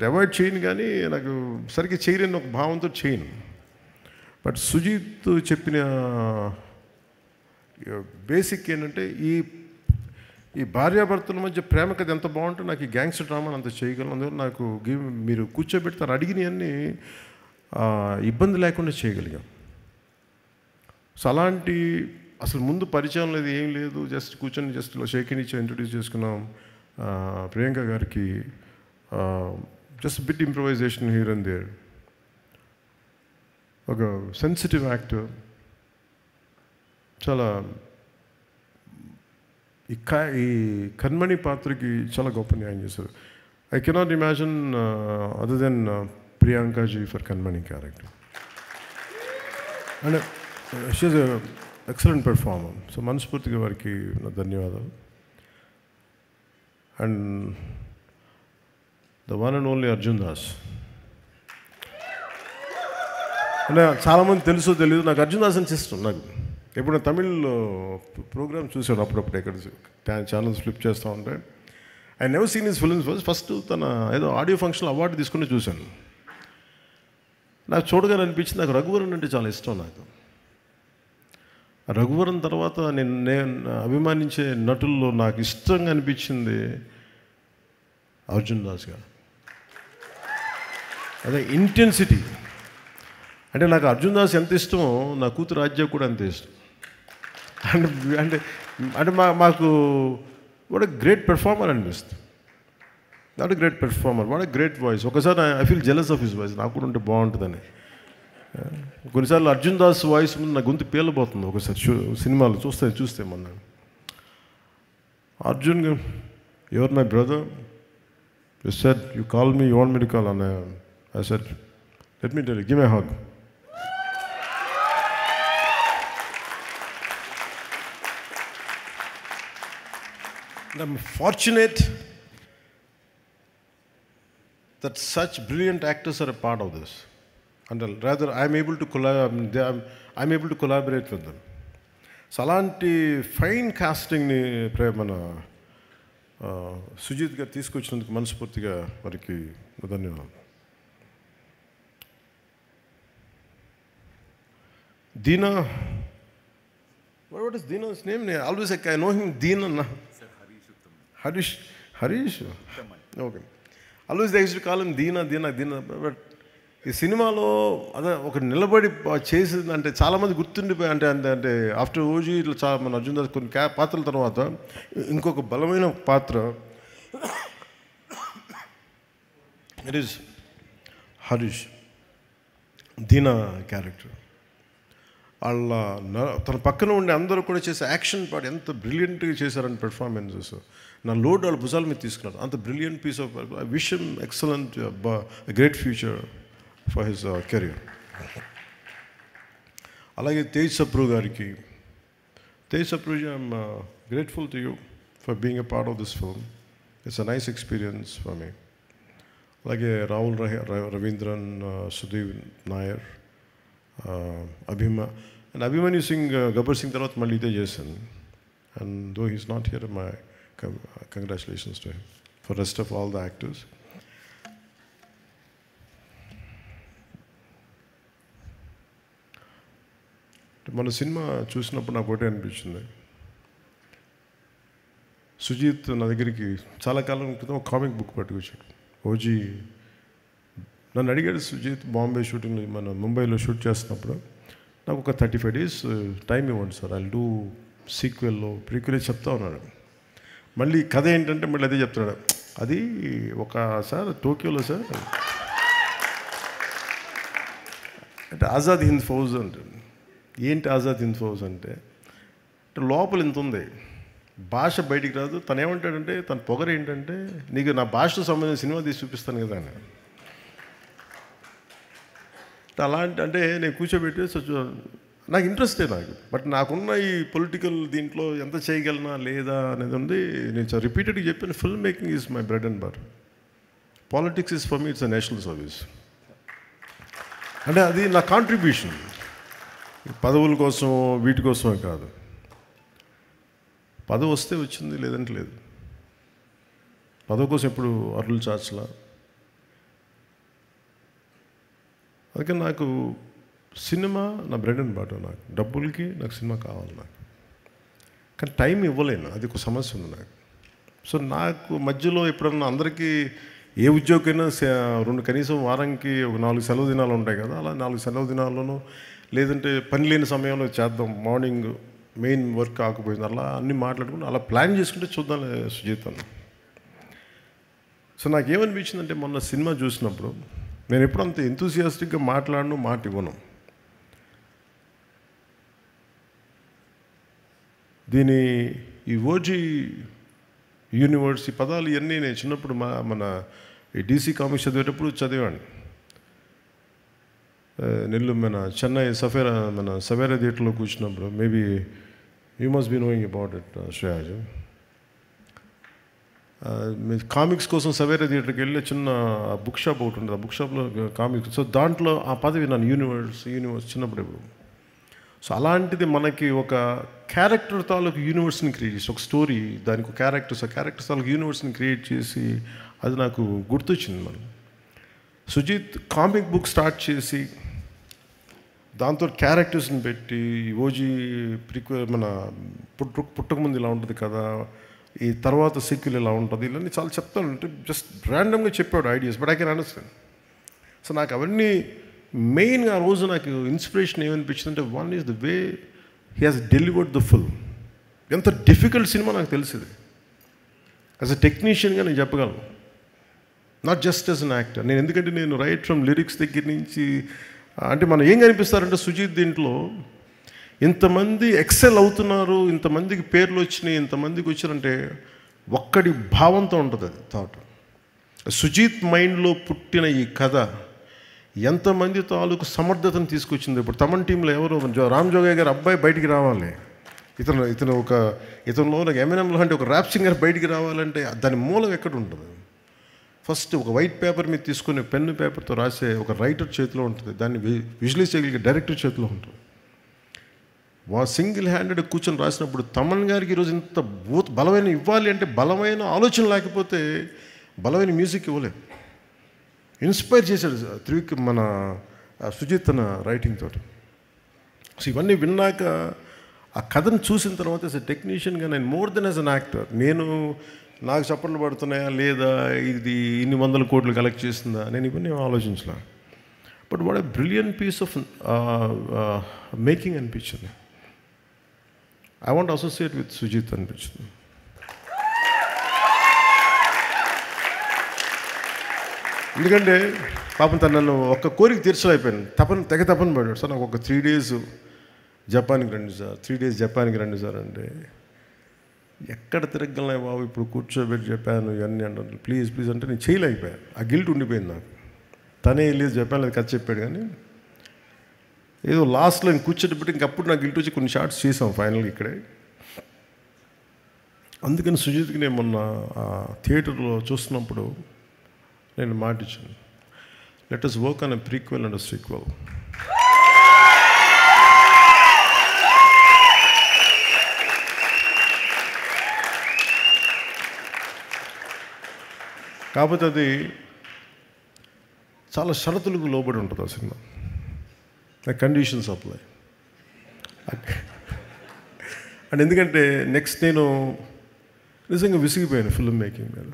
అవాయిడ్ చేయను, కానీ నాకు సరిగ్గా చేయలేని ఒక భావంతో చేయను. బట్ సుజిత్ చెప్పిన బేసిక్ ఏంటంటే ఈ భార్యాభర్తల మధ్య ప్రేమ కథ ఎంత బాగుంటే నాకు ఈ గ్యాంగ్స్టర్ డ్రామాని అంత చేయగలను. అందువల్ల నాకు మీరు కూర్చోబెడతారు అడిగినవన్నీ ఇబ్బంది లేకుండా చేయగలిగాం. సో అలాంటి అసలు ముందు పరిచయం లేదు, ఏం లేదు, జస్ట్ కూర్చొని జస్ట్ షేక్ హ్యాండ్ ఇచ్చి ఇంట్రొడ్యూస్ చేసుకున్నాం. ప్రియాంక గారికి just bit improvisation here and there. ఒక సెన్సిటివ్ యాక్టర్, చాలా ఈ కన్మణి పాత్రకి చాలా గొప్ప న్యాయం చేశారు. I cannot imagine other then ప్రియాంకాజీ for Kanmani character. And she is excellent performer. So మనస్ఫూర్తిగా వారికి నా ధన్యవాదాలు. And the one and only Arjun Das. అంటే చాలామంది తెలుసో తెలియదు, నాకు అర్జున్ దాస్ అని ఇష్టం. నాకు ఎప్పుడు తమిళ్లో ప్రోగ్రామ్ చూశాను అప్పుడప్పుడు, ఎక్కడ ఛానల్స్ ఫ్లిప్ చేస్తూ ఉంటే. I never seen his films. First తన ఏదో ఆడియో ఫంక్షన్ అవార్డు తీసుకుని చూశాను. నాకు చూడగానే అనిపించింది, నాకు రఘువరన్ అంటే చాలా ఇష్టం. నాకు రఘువరన్ తర్వాత నేను అభిమానించే నటుల్లో నాకు ఇష్టంగా అనిపించింది అర్జున్ దాస్ గారు. అదే ఇంటెన్సిటీ. అంటే నాకు అర్జున్ దాస్ ఎంత ఇష్టమో నా కూతురు రాజ్య కూడా అంతే ఇష్టం. అంటే అంటే అంటే మాకు వాట్ ఎ గ్రేట్ పెర్ఫార్మర్ అనిపిస్తుంది. Not a great performer, what a great voice. ఒకసారి I feel jealous of his voice, నాకు కూడా ఉంటే బాగుంటుందని. కొన్నిసార్లు అర్జున్ దాస్ వాయిస్ ముందు నా గొంతు పేలిపోతుంది. ఒకసారి సినిమాలు చూస్తే మొన్న Arjun, you are my brother, you said you call me, you want me to call, and I said let me tell you, give me a hug. I'm fortunate that such brilliant actors are a part of this, and rather I'm able to collaborate with them. So అలాంటి fine కాస్టింగ్ని మన సుజిత్ గారు తీసుకొచ్చినందుకు మనస్ఫూర్తిగా వారికి ధన్యవాదాలు. Deena, what is Deena's name? Always I know him Deena. Harish? Okay. Always they used to call him Deena. But ఈ సినిమాలో అదే ఒక నిలబడి చేసింది అంటే చాలామంది గుర్తుండిపోయి, అంటే ఆఫ్టర్ ఓజీ ఇట్లా చాలా మన అర్జున్ దాస్ కొన్ని పాత్రల తర్వాత ఇంకొక బలమైన పాత్ర it is Harish, Deena character. వాళ్ళ తన పక్కన ఉండే అందరూ కూడా చేసే యాక్షన్ పార్ట్ ఎంత బ్రిలియంట్గా చేశారని పెర్ఫార్మెన్సెస్. నా లోడ్ వాళ్ళ భుజాల మీద తీసుకున్నారు. అంత బ్రిలియంట్ పీస్ ఆఫ్ విషయం, excellent, great future for his career. అలాగే తేజ్ సప్రూ గారికి, Tej Sapru ji, I'm grateful to you for being a part of this film. It's a nice experience for me. అలాగే రవీంద్రన్, సుధీర్ నాయర్, అభిమా, అండ్ అభిమన్యు సింగ్ గబ్బర్ సింగ్ తర్వాత మళ్ళీ ఇదే చేశాను. And though he's not here, my congratulations to him for rest of all the actors. మన cinema చూసినప్పుడు నాకు ఒకటే అనిపించింది, సుజీత్ నా దగ్గరికి చాలా కాలం క్రితం ఒక కామిక్ బుక్ పట్టుకొచ్చాడు. ఓజీ నన్ను అడిగాడు, సుజీత్ బాంబే షూటింగ్ మన ముంబైలో షూట్ చేస్తున్నప్పుడు నాకు ఒక 35 days టైం ఇవ్వండి సార్, ఐ డూ సీక్వెల్లో ప్రీక్వెల్ చెప్తా ఉన్నాడు. మళ్ళీ కథ ఏంటంటే మళ్ళీ అదే చెప్తున్నాడు, అది ఒక సార్ టోక్యోలో సార్ అంటే ఆజాద్ హింద్ ఫౌజ్ అంటే ఏంటి, ఆజాద్ హింద్ ఫౌజ్ అంటే లోపల ఇంత ఉంది, భాష బయటికి రాదు. తను ఏమంటాడంటే తన పొగరు ఏంటంటే, నీకు నా భాషతో సంబంధించిన సినిమా తీసి చూపిస్తాను కదా అని. అలాంటి అంటే నేను కూర్చోబెట్టి నాకు ఇంట్రెస్టే నాకు, బట్ నాకున్న ఈ పొలిటికల్ దీంట్లో ఎంత చేయగలనా లేదా అనేది ఉంది. నేను రిపీటెడ్గా చెప్పాను, film making is my bread and butter, politics is for me it's a national service. అంటే అది నా కాంట్రిబ్యూషన్, పదవుల కోసం వీటి కోసమే కాదు. పదవి వస్తే వచ్చింది, లేదంటే లేదు. పదవి కోసం ఎప్పుడు అరులు చాచలా. అందుకే నాకు సినిమా నా బ్రెడ్ అండ్ బటర్. నాకు డబ్బులకి నాకు సినిమా కావాలి నాకు, కానీ టైం ఇవ్వలేను, అది ఒక సమస్య ఉంది నాకు. సో నాకు మధ్యలో ఎప్పుడన్నా అందరికీ ఏ ఉద్యోగమైనా కనీసం వారానికి ఒక 4 సెలవు దినాలు ఉంటాయి కదా, అలా 4 సెలవు దినాల్లోనూ లేదంటే పని లేని సమయంలో చేద్దాం, మార్నింగ్ మెయిన్ వర్క్ కాకపోయింది, అలా అన్నీ మాట్లాడుకుని అలా ప్లాన్ చేసుకుంటే చూద్దాం సుజీత్ అన్న. సో నాకేమనిపించిందంటే మొన్న సినిమా చూసినప్పుడు నేను ఎప్పుడు అంత ఎంతూసియాస్టిక్గా మాట్లాడను, మాట ఇవ్వను. దీని ఈ ఓజీ యూనివర్స్ ఈ పదాలు ఇవన్నీ నేను చిన్నప్పుడు మన ఈ DC కామిక్స్ చదివేటప్పుడు చదివాను. మన చెన్నై సవేరా థియేటర్లో కూర్చున్నప్పుడు, maybe you must be knowing about it Shreyas. Comics కోసం సవేరా థియేటర్కి వెళ్ళి చిన్న బుక్ షాప్ ఒకటి ఉంటుంది, ఆ బుక్ షాప్లో కామిక్స్. సో దాంట్లో ఆ పదవి నన్ను యూనివర్స్ చిన్నప్పుడు ఎప్పుడు. సో అలాంటిది మనకి ఒక క్యారెక్టర్ తాలూకు యూనివర్స్ని క్రియేట్ చేసి, ఒక స్టోరీ దానికి క్యారెక్టర్స్ తాలూకు యూనివర్స్ని క్రియేట్ చేసి అది నాకు గుర్తొచ్చింది. మనం సుజీత్ కామిక్ బుక్ స్టార్ట్ చేసి దాంతో క్యారెక్టర్స్ని పెట్టి ఓజీ మన పుట్టకముందు ఇలా ఉంటుంది కదా, ఈ తర్వాత సీక్వెల్ ఇలా ఉంటుంది, ఇవన్నీ చాలా చెప్తాను. అంటే జస్ట్ ర్యాండమ్గా చెప్పాడు ideas, but I can understand. So నాకు అవన్నీ మెయిన్గా ఆ రోజు నాకు ఇన్స్పిరేషన్ ఏమనిపించింది అంటే, one is the way he has delivered the film. ఎంత డిఫికల్ట్ సినిమా నాకు తెలిసింది. యాజ్ అ టెక్నీషియన్గా నేను చెప్పగలను, not just as an actor. నేను ఎందుకంటే నేను రైట్ ఫ్రమ్ లిరిక్స్ దగ్గర నుంచి అంటే మనం ఏం కనిపిస్తారంటే సుజీత్ దీంట్లో ఇంతమంది ఎక్సెల్ అవుతున్నారు, ఇంతమందికి పేర్లు వచ్చినాయి, ఇంతమందికి వచ్చారంటే ఒక్కడి భావంతో ఉంటుంది అది థాట్. సుజీత్ మైండ్లో పుట్టిన ఈ కథ ఎంతమంది తాలూకు సమర్థతను తీసుకొచ్చింది. ఇప్పుడు తమన్ టీంలో ఎవరు రామ్ జోగయ్య గారు అబ్బాయి బయటికి రావాలి, ఇతనిలో నాకు ఎమ్ఎన్ఎం లాంటి ఒక ర్యాప్ సింగర్ బయటికి రావాలంటే దాని మూలం ఎక్కడ ఉంటుంది? ఫస్ట్ ఒక వైట్ పేపర్ మీద తీసుకుని పెన్ను పేపర్తో రాసే ఒక రైటర్ చేతిలో ఉంటుంది, దాన్ని విజువలైజ్ చేయగలిగే డైరెక్టర్ చేతిలో ఉంటుంది. సింగిల్ హ్యాండెడ్ కూర్చొని రాసినప్పుడు తమన్ గారికి ఈరోజు ఇంత బలమైన ఇవ్వాలి అంటే బలమైన ఆలోచన లేకపోతే బలమైన మ్యూజిక్ ఇవ్వలేదు. ఇన్స్పైర్ చేశాడు మన సుజీత్ తన రైటింగ్ తోటి. సో ఇవన్నీ విన్నాక ఆ కథను చూసిన తర్వాత యాజ్ ఎ టెక్నీషియన్గా నేను more than as an actor, నాకు చప్పట్లు పడుతున్నాయా లేదా, ఇది ఇన్ని 100 కోట్లు కలెక్ట్ చేస్తుందా, నేను ఇవన్నీ ఆలోచించలే. But what a brilliant piece of making అనిపించింది. I want associate with Sujeeth అనిపించింది. ఎందుకంటే పాపం తను నన్ను ఒక్క కోరిక తీర్చలేకపోయాను, తెగ తపన పడ్డాడు. సార్ నాకు ఒక 3 days జపాన్కి రండి సార్, 3 days జపాన్కి రండి సార్ అంటే, ఎక్కడ తిరగలనే బాబు, ఇప్పుడు కూర్చోబెట్టి చెప్పాను ఇవన్నీ అంటాను, ప్లీజ్ ప్లీజ్ అంటే నేను చేయలేకపోయాను. ఆ గిల్ట్ ఉండిపోయింది నాకు. తనే వెళ్ళి చెప్పాను, అది కథ చెప్పాడు, కానీ ఏదో లాస్ట్లో ఇంక కూర్చోబెట్టి ఇంకప్పుడు నాకు గిల్ట్ వచ్చి కొన్ని షార్ట్స్ చేసాం ఫైనల్గా ఇక్కడే. అందుకని సుజీత్కి నేను మొన్న థియేటర్లో చూస్తున్నప్పుడు నేను మాట ఇచ్చాను, let us work on a prequel and a sequel. కాకపోతే అది చాలా షరతులకు లోబడి ఉంటుంది ఆ సినిమా. Conditions apply. అండ్ ఎందుకంటే నెక్స్ట్ నేను నిజంగా విసిగిపోయాను ఫిల్మ్ మేకింగ్ మీద.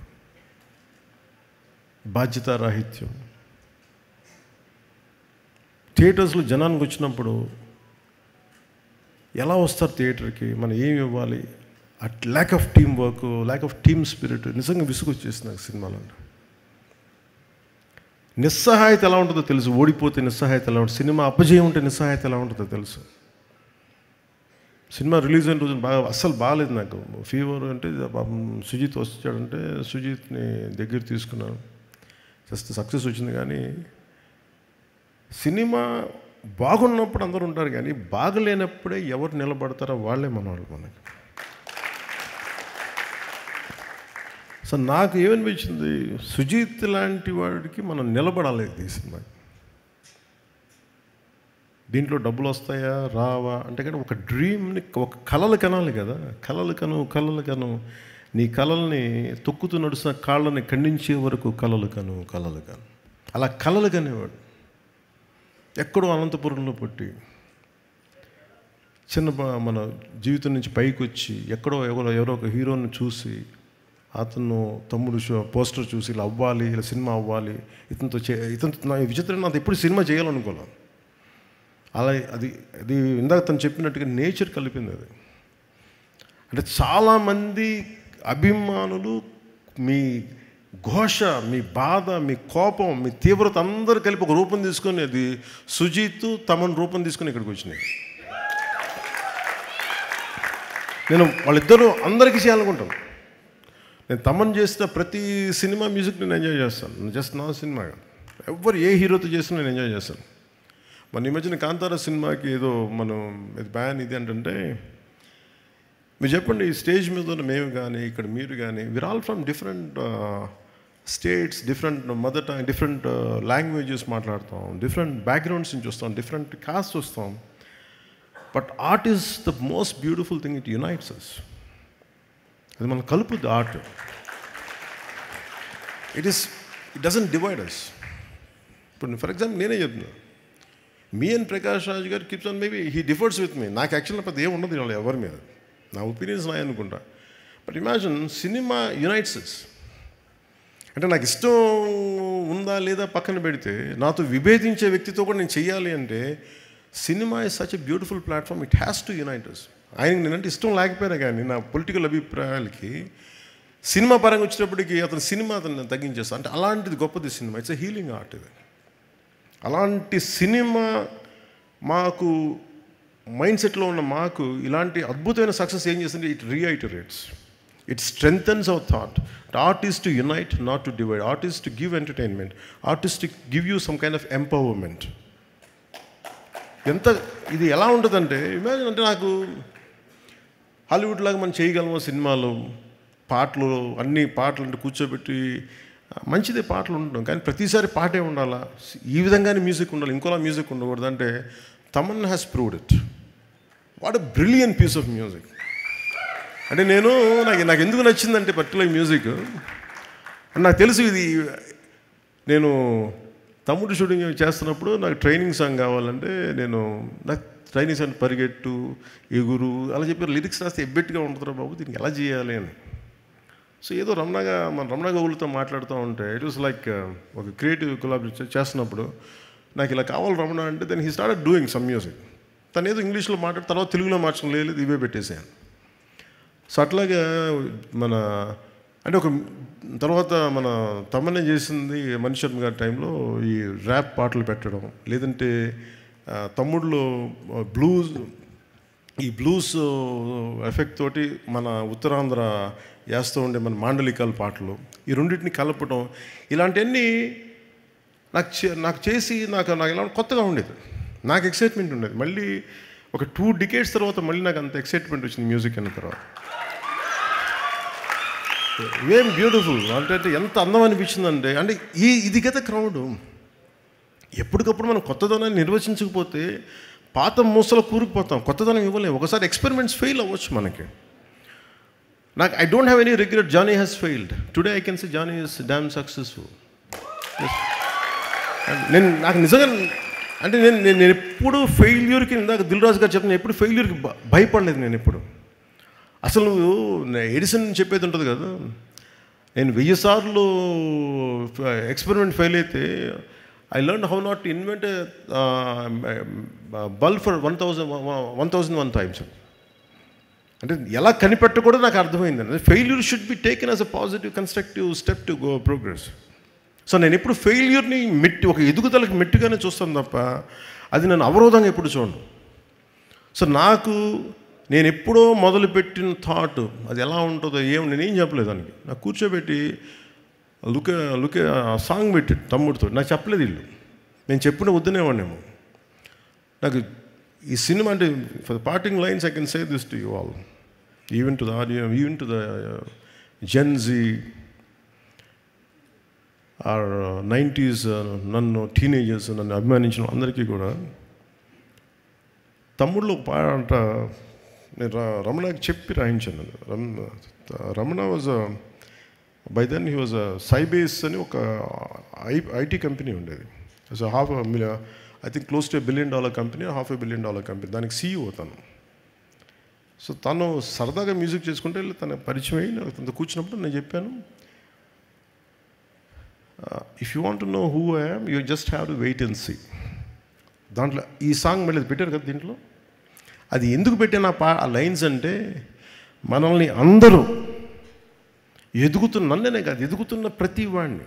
బాధ్యతారాహిత్యం. థియేటర్స్లో జనానికి వచ్చినప్పుడు ఎలా వస్తారు థియేటర్కి, మనం ఏమి ఇవ్వాలి, at lakh of team work, lakh of team spirit నిజంగా విసుగొచ్చేసింది నాకు సినిమాలో. నిస్సహాయత ఎలా ఉంటుందో తెలుసు, ఓడిపోతే నిస్సహాయత ఎలా ఉంటుంది, సినిమా అపజయం ఉంటే నిస్సహాయత ఎలా ఉంటుందో తెలుసు. సినిమా రిలీజ్ అయిన రోజు అస్సలు బాగాలేదు నాకు. ఫీవర్ అంటే పాపం సుజిత్ వచ్చాడంటే సుజిత్ని దగ్గర తీసుకున్నాను, జస్ట్ సక్సెస్ వచ్చింది. కానీ సినిమా బాగున్నప్పుడు అందరూ ఉంటారు, కానీ బాగలేనప్పుడే ఎవరు నిలబడతారో వాళ్ళే మనవాళ్ళు మనకి. సో నాకు ఏమనిపించింది, సుజిత్ లాంటి వాడికి మనం నిలబడాలి ఈ సినిమా. దీంట్లో డబ్బులు వస్తాయా రావా అంటే కానీ ఒక డ్రీమ్ని, ఒక కలలు కనాలి కదా. కలలు కను నీ కలల్ని తొక్కుతూ నడుస్తున్న కాళ్ళని ఖండించే వరకు కలలు కను. అలా కలలు కనేవాడు. ఎక్కడో అనంతపురంలో పుట్టి చిన్న మన జీవితం నుంచి పైకి వచ్చి ఎక్కడో ఎవరో ఒక హీరోని చూసి అతను తమ్ముడు పోస్టర్ చూసి ఇలా అవ్వాలి, ఇలా సినిమా అవ్వాలి, ఇతనితో నా విచిత్రం, నాకు ఎప్పుడు సినిమా చేయాలనుకోవాలి. అలా అది ఇందాక తను చెప్పినట్టుగా నేచర్ కలిపింది అది. అంటే చాలామంది అభిమానులు మీ ఘోష, మీ బాధ, మీ కోపం, మీ తీవ్రత అందరూ కలిపి ఒక రూపం తీసుకొని, అది సుజిత్ తమన్ రూపం తీసుకొని ఇక్కడికి వచ్చినాయి. నేను వాళ్ళిద్దరూ అందరికీ చేయాలనుకుంటాను. నేను తమన్ చేసిన ప్రతి సినిమా మ్యూజిక్ నేను ఎంజాయ్ చేస్తాను. జస్ట్ నా సినిమా ఎవరు ఏ హీరోతో చేసినా నేను ఎంజాయ్ చేస్తాను. మన ఈ మధ్యన కాంతారా సినిమాకి ఏదో మనం ఇది బ్యాన్ ఇది అంటే, మీరు చెప్పండి, ఈ స్టేజ్ మీద ఉన్న మేము కానీ ఇక్కడ మీరు కానీ we are all from different states, different mother tongue, different languages మాట్లాడతాం, డిఫరెంట్ బ్యాక్గ్రౌండ్స్ నుంచి వస్తాం, డిఫరెంట్ కాస్ట్ వస్తాం. But art is the most beautiful thing, it unites us. అది మనం కలుపుద్ది art. It doesn't divide us. ఇప్పుడు ఫర్ ఎగ్జాంపుల్ నేనే చెప్తున్నాను, మీ అండ్ ప్రకాష్ రాజ్ గారు keeps on, maybe he differs with me. నాకు యాక్చువల్గా పెద్ద ఏముండదు వాళ్ళు ఎవరి మీద, నా ఒపీనియన్స్ నాయ అనుకుంటా. But imagine cinema unites us. అంటే నాకు ఇష్టం ఉందా లేదా పక్కన పెడితే, నాతో విభేదించే వ్యక్తితో కూడా నేను చెయ్యాలి అంటే, cinema is such a beautiful platform, it has to unite us. ఆయనకి నేనంటే ఇష్టం లేకపోయినా కానీ నా పొలిటికల్ అభిప్రాయాలకి సినిమా పరంగా వచ్చేటప్పటికి అతను తగ్గించేస్తాను. అంటే అలాంటిది గొప్పది cinema. It's a healing art ఇది. అలాంటి సినిమా మాకు మైండ్ సెట్లో ఉన్న మాకు ఇలాంటి అద్భుతమైన సక్సెస్ ఏం చేస్తుంది, it reiterates, it strengthens our thought. Art is to unite, not to divide. Art is to give entertainment. Art is to give you some kind of empowerment. ఎంత ఇది ఎలా ఉంటుందంటే, ఇమాజిన్, అంటే నాకు హాలీవుడ్ లాగా మనం చేయగలమో సినిమాలో పాటలు, అన్ని పాటలు అంటే కూర్చోబెట్టి మంచిదే పాటలు ఉండడం, కానీ ప్రతిసారి పాటే ఉండాలా, ఈ విధంగానే మ్యూజిక్ ఉండాలి, ఇంకోలా మ్యూజిక్ ఉండకూడదు అంటే Thaman has proved it. What a brilliant piece of music. అంటే నాకు ఎందుకు నచ్చిందంటే పర్టికులర్ మ్యూజిక్, నాకు తెలుసు ఇది. నేను తమ్ముడు షూటింగ్ చేస్తున్నప్పుడు నాకు ట్రైనింగ్ సాంగ్ కావాలంటే నాకు ట్రైనింగ్ సాంగ్ పరిగెట్టు, ఎగురు అలా చెప్పారు. లిరిక్స్ రాస్తే ఎబ్బెట్టుగా ఉంటుందిరా బాబు, దీనికి ఎలా చేయాలి అని. సో ఏదో రమణ గౌలుతో మాట్లాడుతూ ఉంటే, ఇట్ వాస్ లైక్ ఒక క్రియేటివ్ కొలాబరేషన్ చేస్తున్నప్పుడు నాకు ఇలా కావాలి రమణ అంటే, then he started doing some music. తను ఏదో ఇంగ్లీష్లో మాట్లాడి తర్వాత తెలుగులో మార్చడం లేదు, ఇవే పెట్టేసాను. సో అట్లాగే అంటే ఒక తర్వాత మన తమన్నే చేసింది మణి శర్మ గారి టైంలో ఈ ర్యాప్ పాటలు పెట్టడం, లేదంటే తమ్ముడులో ఈ బ్లూస్ ఎఫెక్ట్ తోటి మన ఉత్తరాంధ్ర వేస్తూ ఉండే మన మాండలికాల పాటలు, ఈ రెండింటిని కలపడం, ఇలాంటివన్నీ నాకు చేసి నాకు ఇలా కొత్తగా ఉండేది, నాకు ఎక్సైట్మెంట్ ఉండేది. మళ్ళీ ఒక 2 decades తర్వాత మళ్ళీ నాకు అంత ఎక్సైట్మెంట్ వచ్చింది మ్యూజిక్ అన్న తర్వాత. ఏం బ్యూటిఫుల్ అంటే ఎంత అందం అనిపించిందంటే, అంటే ఇది కదా క్రౌడ్. ఎప్పటికప్పుడు మనం కొత్తదనాన్ని నిర్వచించకపోతే పాత మూసలో కూరుకుపోతాం, కొత్తదనం ఇవ్వలేము. ఒకసారి ఎక్స్పెరిమెంట్స్ ఫెయిల్ అవ్వచ్చు మనకి. నాకు I don't have any regret. Johnny has failed. Today I can say Johnny is damn successful. నాకు నిజంగా అంటే నేను ఎప్పుడు ఫెయిల్యూర్కి, ఇందాక దిల్ రాజు గారు చెప్తాను, ఎప్పుడు ఫెయిల్యూర్కి భయపడలేదు నేను ఎప్పుడు. అసలు నువ్వు ఎడిసన్ చెప్పేది ఉంటుంది కదా, నేను 1000 సార్లు ఎక్స్పెరిమెంట్ ఫెయిల్ అయితే I learn how not to invent bulb for 1001 times. అంటే ఎలా కనిపెట్టకూడదు నాకు అర్థమైంది. Failure should be taken as a positive constructive step to go progress. So నేను ఎప్పుడు ఫెయిల్యూర్ని ఒక ఎదుగుదలకు మెట్టుగానే చూస్తాను తప్ప అది నన్ను అవరోధంగా ఎప్పుడు చూడను. సో నేను ఎప్పుడో మొదలుపెట్టిన థాట్ అది ఎలా ఉంటుందో నేనేం చెప్పలేదు దానికి. నాకు కూర్చోబెట్టి లుకే సాంగ్ పెట్టి తమ్ముడితో నాకు చెప్పలేదు వీళ్ళు. నేను చెప్పిన వద్దునేవాడినేమో. నాకు ఈ సినిమా అంటే for the parting lines I can say this to you all, even to the audio, even to the Gen Z or 90s నన్ను టీనేజర్స్ నన్ను అభిమానించిన అందరికీ కూడా తమ్ముళ్ళు ఒక పాట నేను రమణకి చెప్పి రాయించాను. Ramana was by then he was Sybase అని ఒక ఐటీ కంపెనీ ఉండేది. So I think close to $1 billion company, $500 million company. దానికి CEO తను. సో తను సరదాగా మ్యూజిక్ చేసుకుంటే తన పరిచయం అయ్యి తనతో కూర్చున్నప్పుడు నేను చెప్పాను, if you want to know who I am you just have to wait and see. దాంట్లో ఈ సాంగ్ మళ్ళీ పెట్టారు కదా దీంట్లో. అది ఎందుకు పెట్టాను ఆ లైన్స్ అంటే, మనల్ని అందరూ నన్నే కాదు, ఎదుగుతున్న ప్రతి వాడిని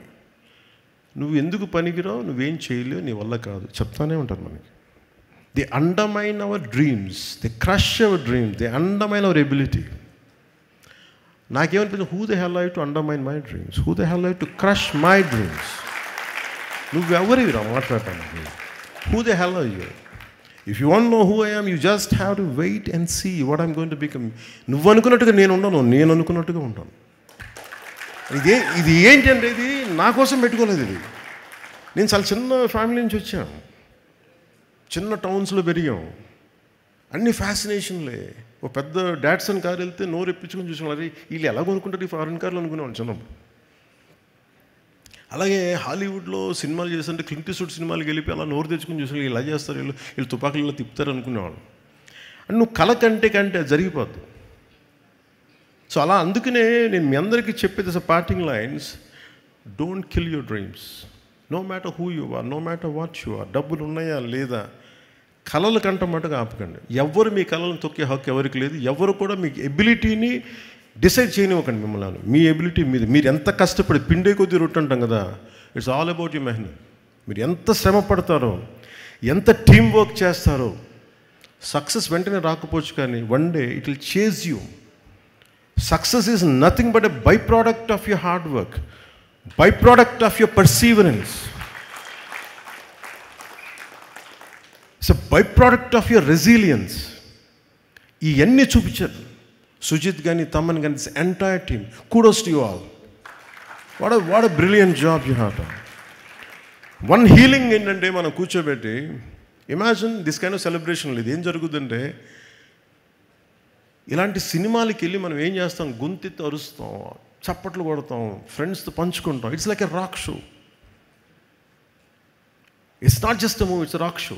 నువ్వు ఎందుకు పనికిరావు, నువ్వేం చేయలేవు, నీ వల్ల కాదు చెప్తానే ఉంటారు మనకి. They undermine our dreams, they crush our dreams, they undermine our ability. నాకేమనిపించింది, who the hell I to undermine my dreams, who the hell I to crush my dreams. నువ్వెవరివిరా మాట్లాడటానికి? Who the hell are you? If you want know who I am you just have to wait and see what I'm going to become. నువ్వు అనుకున్నట్టుగా నేను ఉండను, నేను అనుకున్నట్టుగా ఉంటాను. ఇది ఏంటంటే ఇది నా కోసం పెట్టుకోలేదు. ఇది నేను చాలా చిన్న ఫ్యామిలీ నుంచి వచ్చాను, చిన్న టౌన్స్లో పెరిగాం, అన్ని ఫ్యాసినేషన్లే. ఒక పెద్ద డాట్సన్ కారు వెళ్తే నోరు ఎప్పించుకొని చూసుకున్నారు, వీళ్ళు ఎలా కొనుక్కుంటారు ఈ ఫారెన్ కార్లు అనుకునేవాళ్ళు చిన్నప్పుడు. అలాగే హాలీవుడ్లో సినిమాలు చేస్తుంటే క్లింట్ ఈస్ట్వుడ్ సినిమాలకు వెళ్ళిపోయి అలా నోరు తెచ్చుకుని చూసి ఇలా చేస్తారు, వీళ్ళు తుపాకులు ఇలా తిప్పుతారు అనుకునేవాళ్ళు. అండ్ నువ్వు కళ కంటే అది జరిగిపోద్దు. సో అలా అందుకనే నేను మీ అందరికీ చెప్పేది parting lines, don't kill your dreams, no matter who you are, no matter what you are. డబ్బులు ఉన్నాయా లేదా, కళలు కంట మటుగా ఆపకండి. ఎవరు మీ కళలను తొక్కే హక్కు ఎవరికి లేదు. ఎవరు కూడా మీ ఎబిలిటీని డిసైడ్ చేయనివ్వకండి మిమ్మల్ని. మీ ఎబిలిటీ మీరు ఎంత కష్టపడి పిండే కొద్దీ రొట్టె అంటాం కదా, ఇట్స్ ఆల్ అబౌట్ యూ మెహనత్. మీరు ఎంత శ్రమ పడతారో, ఎంత టీం వర్క్ చేస్తారో, సక్సెస్ వెంటనే రాకపోవచ్చు కానీ one day it will chase you. Success is nothing but a byproduct of your hard work, byproduct of your perseverance. It's a byproduct of your resilience. ఇవన్నీ చూపించారు సుజిత్ కానీ తమన్ కానీ, this entire team. kudos to you all. What a brilliant job you have done. One healing ఏంటంటే మనం కూర్చోబెట్టి imagine this kind of celebration. ఇది ఏం జరుగుతుందంటే, ఇలాంటి సినిమాలకి వెళ్ళి మనం ఏం చేస్తాం, గొంతెత్తి అరుస్తాం, చప్పట్లు కొడతాం, ఫ్రెండ్స్తో పంచుకుంటాం. It's like a rock show. It's not just a movie, it's rock show.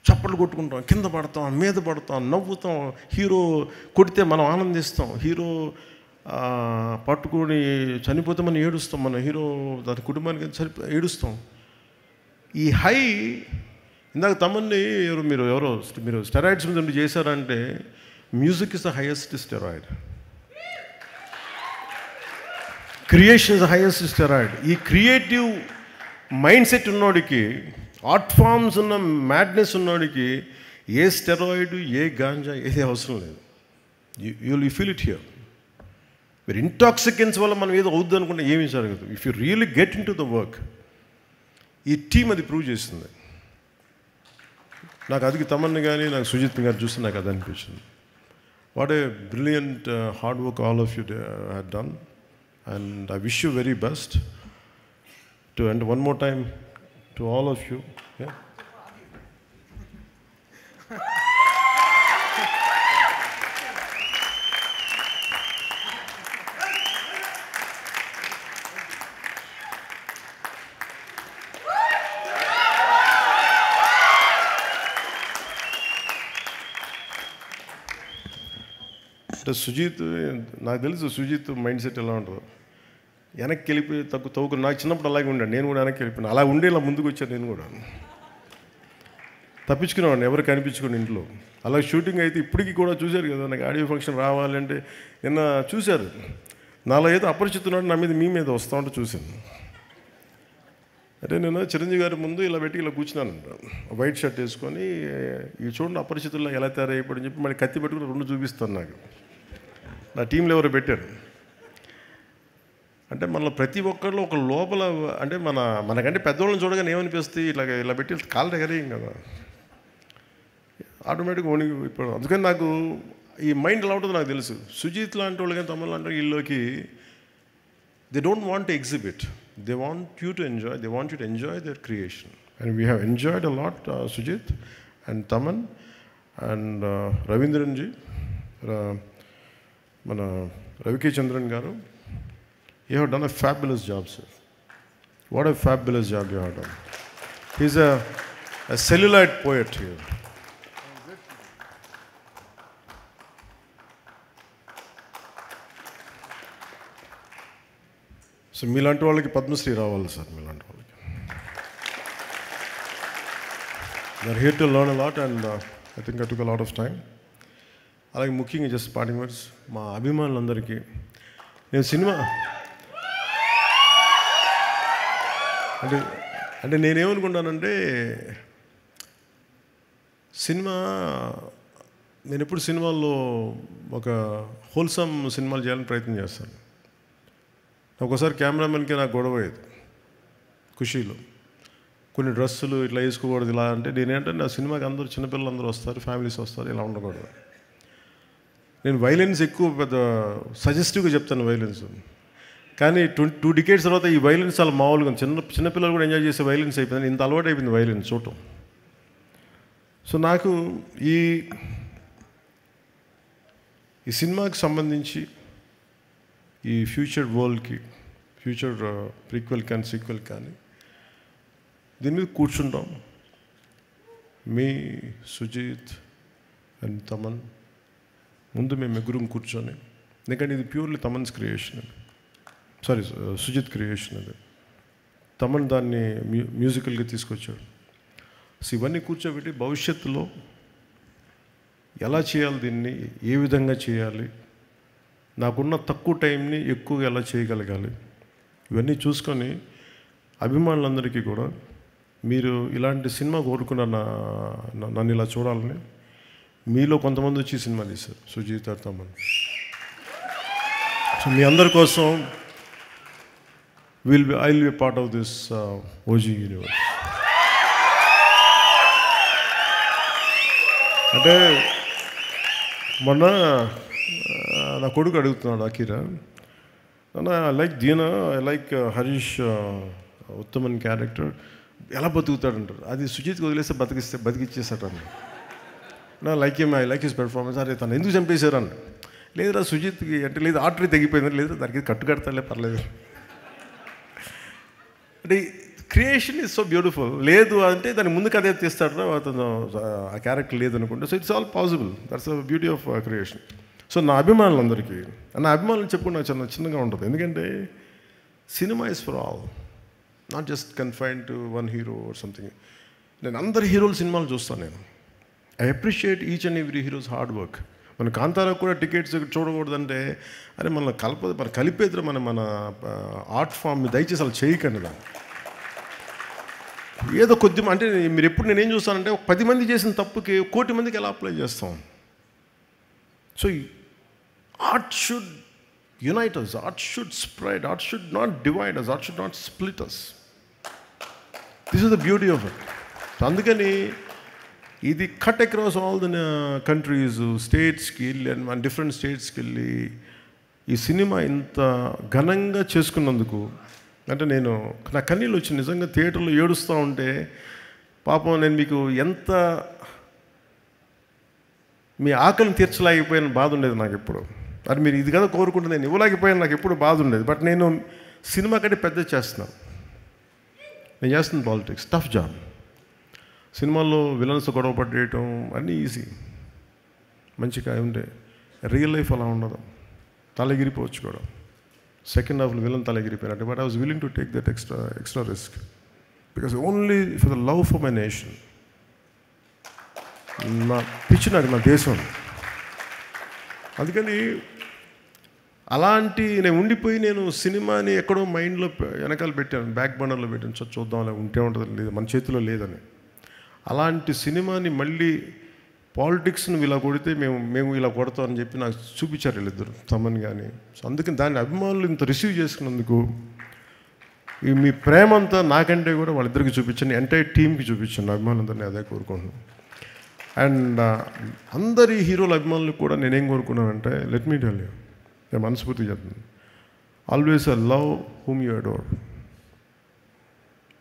చప్పట్లు కొట్టుకుంటాం, కింద పడతాం, మీద పడతాం, నవ్వుతాం. హీరో కొడితే మనం ఆనందిస్తాం, హీరో పట్టుకొని చనిపోతే మనం ఏడుస్తాం, మన హీరో దాని కుటుంబానికి ఏడుస్తాం. ఈ హై ఇందాక తమన్ని మీరు స్టెరాయిడ్స్ మీద చేశారంటే, music is the highest steroid, creation is the highest steroid. ఈ క్రియేటివ్ మైండ్ సెట్ ఉన్నోడికి, ఆర్ట్ ఫామ్స్ ఉన్న మ్యాడ్నెస్ ఉన్నోడికి ఏ స్టెరాయిడ్, ఏ గాంజా ఏది అవసరం లేదు. You feel it here. మీరు ఇంటాక్సికెన్స్ వల్ల మనం ఏదో అవుద్ది అనుకుంటే ఏమీ జరగదు. If you really get in to the work, ఈ టీం అది ప్రూవ్ చేస్తుంది. నాకు అది తమన్ని కానీ నాకు సుజిత్ గారు చూస్తే నాకు అది అనిపించింది. What a brilliant hard work all of you had done, and I wish you very best to. And one more time to all of you. అంటే సుజీత్, నాకు తెలుసు సుజీత్ మైండ్ సెట్ ఎలా ఉంటుందో. వెనక్కి వెళ్ళిపోయి తవ్వుకుని, నాకు చిన్నప్పుడు అలాగే ఉండాను, నేను కూడా వెనక్కి వెళ్ళిపోయాను. అలా ఉండే ఇలా ముందుకు వచ్చాను నేను కూడా. తప్పించుకునేవాడిని, ఎవరు కనిపించుకుని ఇంట్లో. అలా షూటింగ్ అయితే ఇప్పటికీ కూడా చూశారు కదా, నాకు ఆడియో ఫంక్షన్ రావాలంటే నిన్న చూశారు, నాలో ఏదో అపరిచితున్నాడు నా మీద, మీ మీద వస్తూ ఉంటే చూశాను. అంటే నేను చిరంజీవి గారి ముందు ఇలా పెట్టి ఇలా కూర్చున్నానంట, వైట్ షర్ట్ వేసుకొని, ఇవి చూడండి అపరిచితుల్లో ఎలా తయారైపోయాడని చెప్పి మళ్ళీ కత్తి పెట్టుకుని 2 చూపిస్తాను. నాకు నా టీంలో ఎవరో పెట్టారు. అంటే మనలో ప్రతి ఒక్కరిలో ఒక లోపల, అంటే మనకంటే పెద్దవాళ్ళని చూడగానే ఏమనిపిస్తుంది, ఇలా పెట్టి కాళ్ళ దగ్గర ఏం కదా, ఆటోమేటిక్గా వణికి ఇప్పుడు. అందుకని నాకు ఈ మైండ్ ఎలా ఉంటుందో నాకు తెలుసు. సుజీత్ లాంటి వాళ్ళు కానీ తమిళ లాంటి వీళ్ళకి they don't want to exhibit, they want you to enjoy their creation, and we have enjoyed a lot, Sujit and Taman and Ravindran ji, mana Ravi K. Chandran garu, you have done a fabulous job, sir. What a fabulous job you have done. He's a celluloid poet here. So మీలాంటి వాళ్ళకి పద్మశ్రీ రావాలి sir, మీలాంటి వాళ్ళకి. They are here to learn a lot and I think I took a lot of time. అలాగే ముఖ్యంగా just parting words మా అభిమానులందరికీ. నేను సినిమా అంటే నేనేమనుకుంటానంటే, నేను ఎప్పుడు సినిమాల్లో ఒక హోల్సమ్ సినిమాలు చేయాలని ప్రయత్నం చేస్తాను. ఒకసారి కెమెరామెన్కి నాకు గొడవ అయ్యేది ఖుషీలో, కొన్ని డ్రెస్సులు ఇట్లా వేసుకోకూడదు ఇలా అంటే. నేనేంటంటే నా సినిమాకి అందరూ చిన్నపిల్లలు అందరూ వస్తారు, ఫ్యామిలీస్ వస్తారు, ఇలా ఉండకూడదు. నేను వైలెన్స్ ఎక్కువ పెద్ద సజెస్టివ్గా చెప్తాను వైలెన్స్, కానీ 2 డికేడ్స్ తర్వాత ఈ వైలెన్స్ చాలా మామూలుగా చిన్నపిల్లలు కూడా ఎంజాయ్ చేసే వైలెన్స్ అయిపోయింది. ఇంత అలవాటు అయిపోయింది వైలెన్స్ చూడటం. సో నాకు ఈ సినిమాకి సంబంధించి ఈ ఫ్యూచర్ వరల్డ్కి, ఫ్యూచర్ ప్రీక్వెల్ కానీ సీక్వెల్ కానీ దీని మీద కూర్చుంటాం. మీ సుజీత్ అండ్ తమన్ ముందు మేము ముగ్గురం కూర్చొని, ఎందుకంటే ఇది purely Thaman's creation, Sujeeth creation. అది తమన్ దాన్ని మ్యూజికల్గా తీసుకొచ్చాడు. సో ఇవన్నీ కూర్చోబెట్టి భవిష్యత్తులో ఎలా చేయాలి, దీన్ని ఏ విధంగా చేయాలి, నాకున్న తక్కువ టైంని ఎక్కువగా ఎలా చేయగలగాలి, ఇవన్నీ చూసుకొని అభిమానులందరికీ కూడా మీరు ఇలాంటి సినిమా కోరుకున్న నన్ను ఇలా చూడాలని, మీలో కొంతమంది వచ్చి సినిమా తీశారు సుజీత్ తమన్. సో మీ అందరి కోసం I will be part of this OG universe. అంటే మొన్న నా కొడుకు అడుగుతున్నాడు Akira, I like Deena, I like Harish Uttaman character, ఎలా బతుకుతాడంటారు. అది సుజిత్కి వదిలేస్తే బతికిచ్చేస్తాడు. నా like I like his performance. అరే తను ఎందుకు చంపేశారు అన్న. లేదురా సుజిత్కి అంటే, లేదు ఆర్టరీ తెగిపోయింది, లేదు దానికి కట్టు కడతాలే పర్లేదు అంటే. Creation is so beautiful. లేదు అంటే దాని ముందు కథ తీస్తాడు అతను, ఆ క్యారెక్టర్ లేదనుకుంటే. So it's all possible, that's the beauty of creation. So నా అభిమానులందరికీ, నా అభిమానులు చెప్పుకుని నాకు చాలా చిన్నగా ఉంటుంది. ఎందుకంటే cinema is for all, not just confine to one hero or something. నేను అందరి హీరోల సినిమాలు చూస్తాను. నేను I appreciate each and every heroes hard work. మన కాంతారాకు కూడా టికెట్స్ చూడకూడదంటే, అరే మన కలిపేద్దరు మన ఆర్ట్ ఫామ్ దయచేసి అలా చేయకండి. దాన్ని ఏదో కొద్దిగా అంటే మీరు ఎప్పుడు నేనేం చూస్తానంటే, 10 మంది చేసిన తప్పుకి 1 కోటి మందికి ఎలా అప్లై చేస్తాం. So art should unite us, art should spread, art should not divide us, art should not split us. This is the beauty of it. అందుకని ఇది cut across all the countries, స్టేట్స్కి వెళ్ళి అండ్ డిఫరెంట్ స్టేట్స్కి వెళ్ళి ఈ cinema ఇంత ఘనంగా చేసుకున్నందుకు, అంటే నేను నా కన్నీళ్ళు వచ్చి నిజంగా థియేటర్లో ఏడుస్తూ ఉంటే, పాపం నేను మీకు ఎంత మీ ఆకలిని తీర్చలేకపోయిన బాధ ఉండేది నాకు ఎప్పుడు. అది మీరు ఇది కదా కోరుకుంటే నేను ఇవ్వలేకపోయాను, నాకు ఎప్పుడు బాధ ఉండేది. బట్ నేను సినిమా కంటే పెద్ద చేస్తున్నాను. నేను చేస్తున్న పాలిటిక్స్ టఫ్ జాబ్. సినిమాల్లో విలన్స్ గొడవ పట్టేయటం అన్నీ ఈజీ, మంచిగా ఉండే రియల్ లైఫ్ అలా ఉండదు, తలెగిరిపోవచ్చు కూడా. సెకండ్ హాఫ్లో విలన్ తలెగిరిపోయినట్టు. But I was willing to take that extra risk because only for the love for my nation. నా పిచ్చి నాకు నా దేశం. అందుకని అలాంటి నేను ఉండిపోయి నేను సినిమాని ఎక్కడో మైండ్లో వెనకాల పెట్టాను, బ్యాక్ బర్నర్లో పెట్టాను, చూద్దాం అలా ఉంటే ఉంటుంది, లేదు మన చేతిలో లేదని. అలాంటి సినిమాని మళ్ళీ పాలిటిక్స్ని ఇలా కొడితే మేము ఇలా కొడతామని చెప్పి నాకు చూపించారు వీళ్ళిద్దరు, తమన్ కానీ. సో అందుకని దాని అభిమానులు ఇంత రిసీవ్ చేసుకున్నందుకు మీ ప్రేమ అంతా నాకంటే కూడా వాళ్ళిద్దరికి చూపించండి, ఎంటైర్ టీమ్కి చూపించండి, అభిమానులందరినీ అదే కోరుకుంటున్నాను. అండ్ అందరి హీరోల అభిమానులకు కూడా నేనేం కోరుకున్నానంటే, లెట్ మీ టెల్ యూ, నేను మనస్ఫూర్తిగా చెప్తున్నాను, always love whom you adore.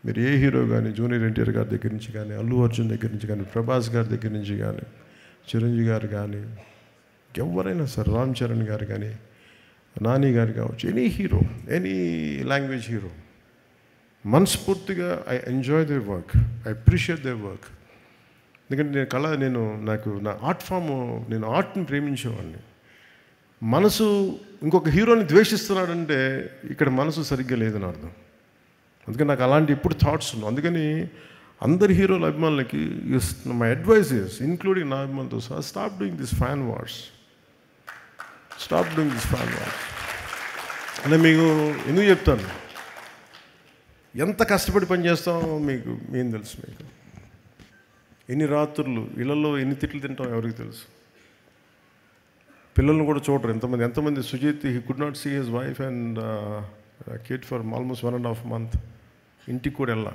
మీరు ఏ హీరో కానీ, జూనియర్ ఎన్టీఆర్ గారి దగ్గర నుంచి కానీ, అల్లు అర్జున్ దగ్గర నుంచి కానీ, ప్రభాస్ గారి దగ్గర నుంచి కానీ, చిరంజీవి గారు కానీ, ఎవరైనా సరే, రామ్ చరణ్ గారు కానీ, నాని గారు కావచ్చు, any hero, any language hero, మనస్ఫూర్తిగా I enjoy their work, I appreciate their work. ఎందుకంటే నాకు నా ఆర్ట్ ఫామ్, నేను ఆర్ట్ని ప్రేమించేవాడిని. మనసు ఇంకొక హీరోని ద్వేషిస్తున్నాడంటే ఇక్కడ మనసు సరిగ్గా లేదని అర్థం. అందుకని నాకు అలాంటి ఎప్పుడు థాట్స్ ఉన్నాయి. అందుకని అందరి హీరోల అభిమానులకి మై అడ్వైస్ ఇస్, ఇంక్లూడింగ్ నా అభిమానులతో సహా, stop doing this fan wars. అంటే మీకు ఎందుకు చెప్తాను, ఎంత కష్టపడి పనిచేస్తామో మీకు ఏం తెలుసు. మీకు ఎన్ని రాత్రులు ఇళ్లలో ఎన్ని తిట్లు తింటాం ఎవరికి తెలుసు. పిల్లల్ని కూడా చూడరు ఎంతమంది. Sujeeth, he could not see his wife and kid for almost 1.5 months. ఇంటికి కూడా వెళ్ళా.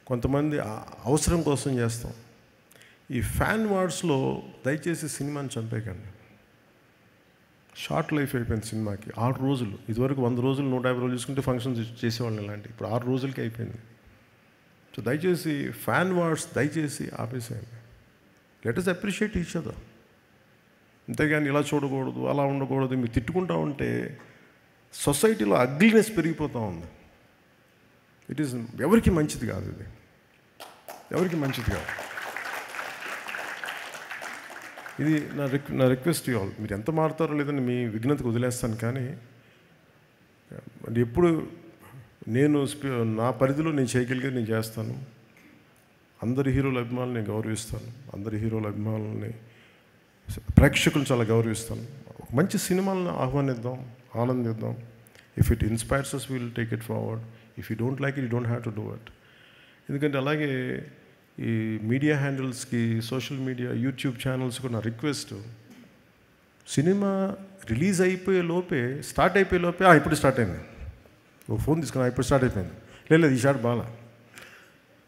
కొంతమంది అవసరం కోసం చేస్తాం. ఈ ఫ్యాన్ వార్స్లో దయచేసి సినిమాని చంపేయకండి. షార్ట్ లైఫ్ అయిపోయింది సినిమాకి. 6 రోజులు, ఇదివరకు 100 రోజులు 150 రోజులు చూసుకుంటే ఫంక్షన్స్ చేసేవాళ్ళని ఇలాంటి, ఇప్పుడు 6 రోజులకి అయిపోయింది. సో దయచేసి ఫ్యాన్ వార్స్ దయచేసి ఆపేసేయండి. Let us appreciate each other. అంతేగాని ఇలా చూడకూడదు, అలా ఉండకూడదు, మీరు తిట్టుకుంటా ఉంటే సొసైటీలో అగ్లీనెస్ పెరిగిపోతూ ఉంది. ఇట్ ఈస్ ఎవరికి మంచిది కాదు, ఇది ఎవరికి మంచిది కాదు. ఇది నా రిక్వెస్ట్ యూ ఆల్. మీరు ఎంత మారుతారో లేదని మీ విఘ్నతకు వదిలేస్తాను, కానీ ఎప్పుడు నా పరిధిలో నేను చేయగలిగేది నేను చేస్తాను. అందరి హీరోల అభిమానులు నేను గౌరవిస్తాను, అందరి హీరోల అభిమానులని, ప్రేక్షకులు చాలా గౌరవిస్తాను. మంచి సినిమాలను ఆహ్వానిద్దాం, ఆనందిద్దాం. If it inspires us, will take it forward. If you don't like it, you don't have to do it. ఎందుకంటే అలాగే ఈ మీడియా హ్యాండిల్స్కి, సోషల్ మీడియా, యూట్యూబ్ ఛానల్స్కి నా రిక్వెస్ట్, సినిమా రిలీజ్ అయిపోయే లోపే, స్టార్ట్ అయిపోయే లోపే, ఇప్పుడు స్టార్ట్ అయింది, ఓ ఫోన్ తీసుకున్నా, ఇప్పుడు స్టార్ట్ అయిపోయింది, లేదు ఈ షాట్ బాగా,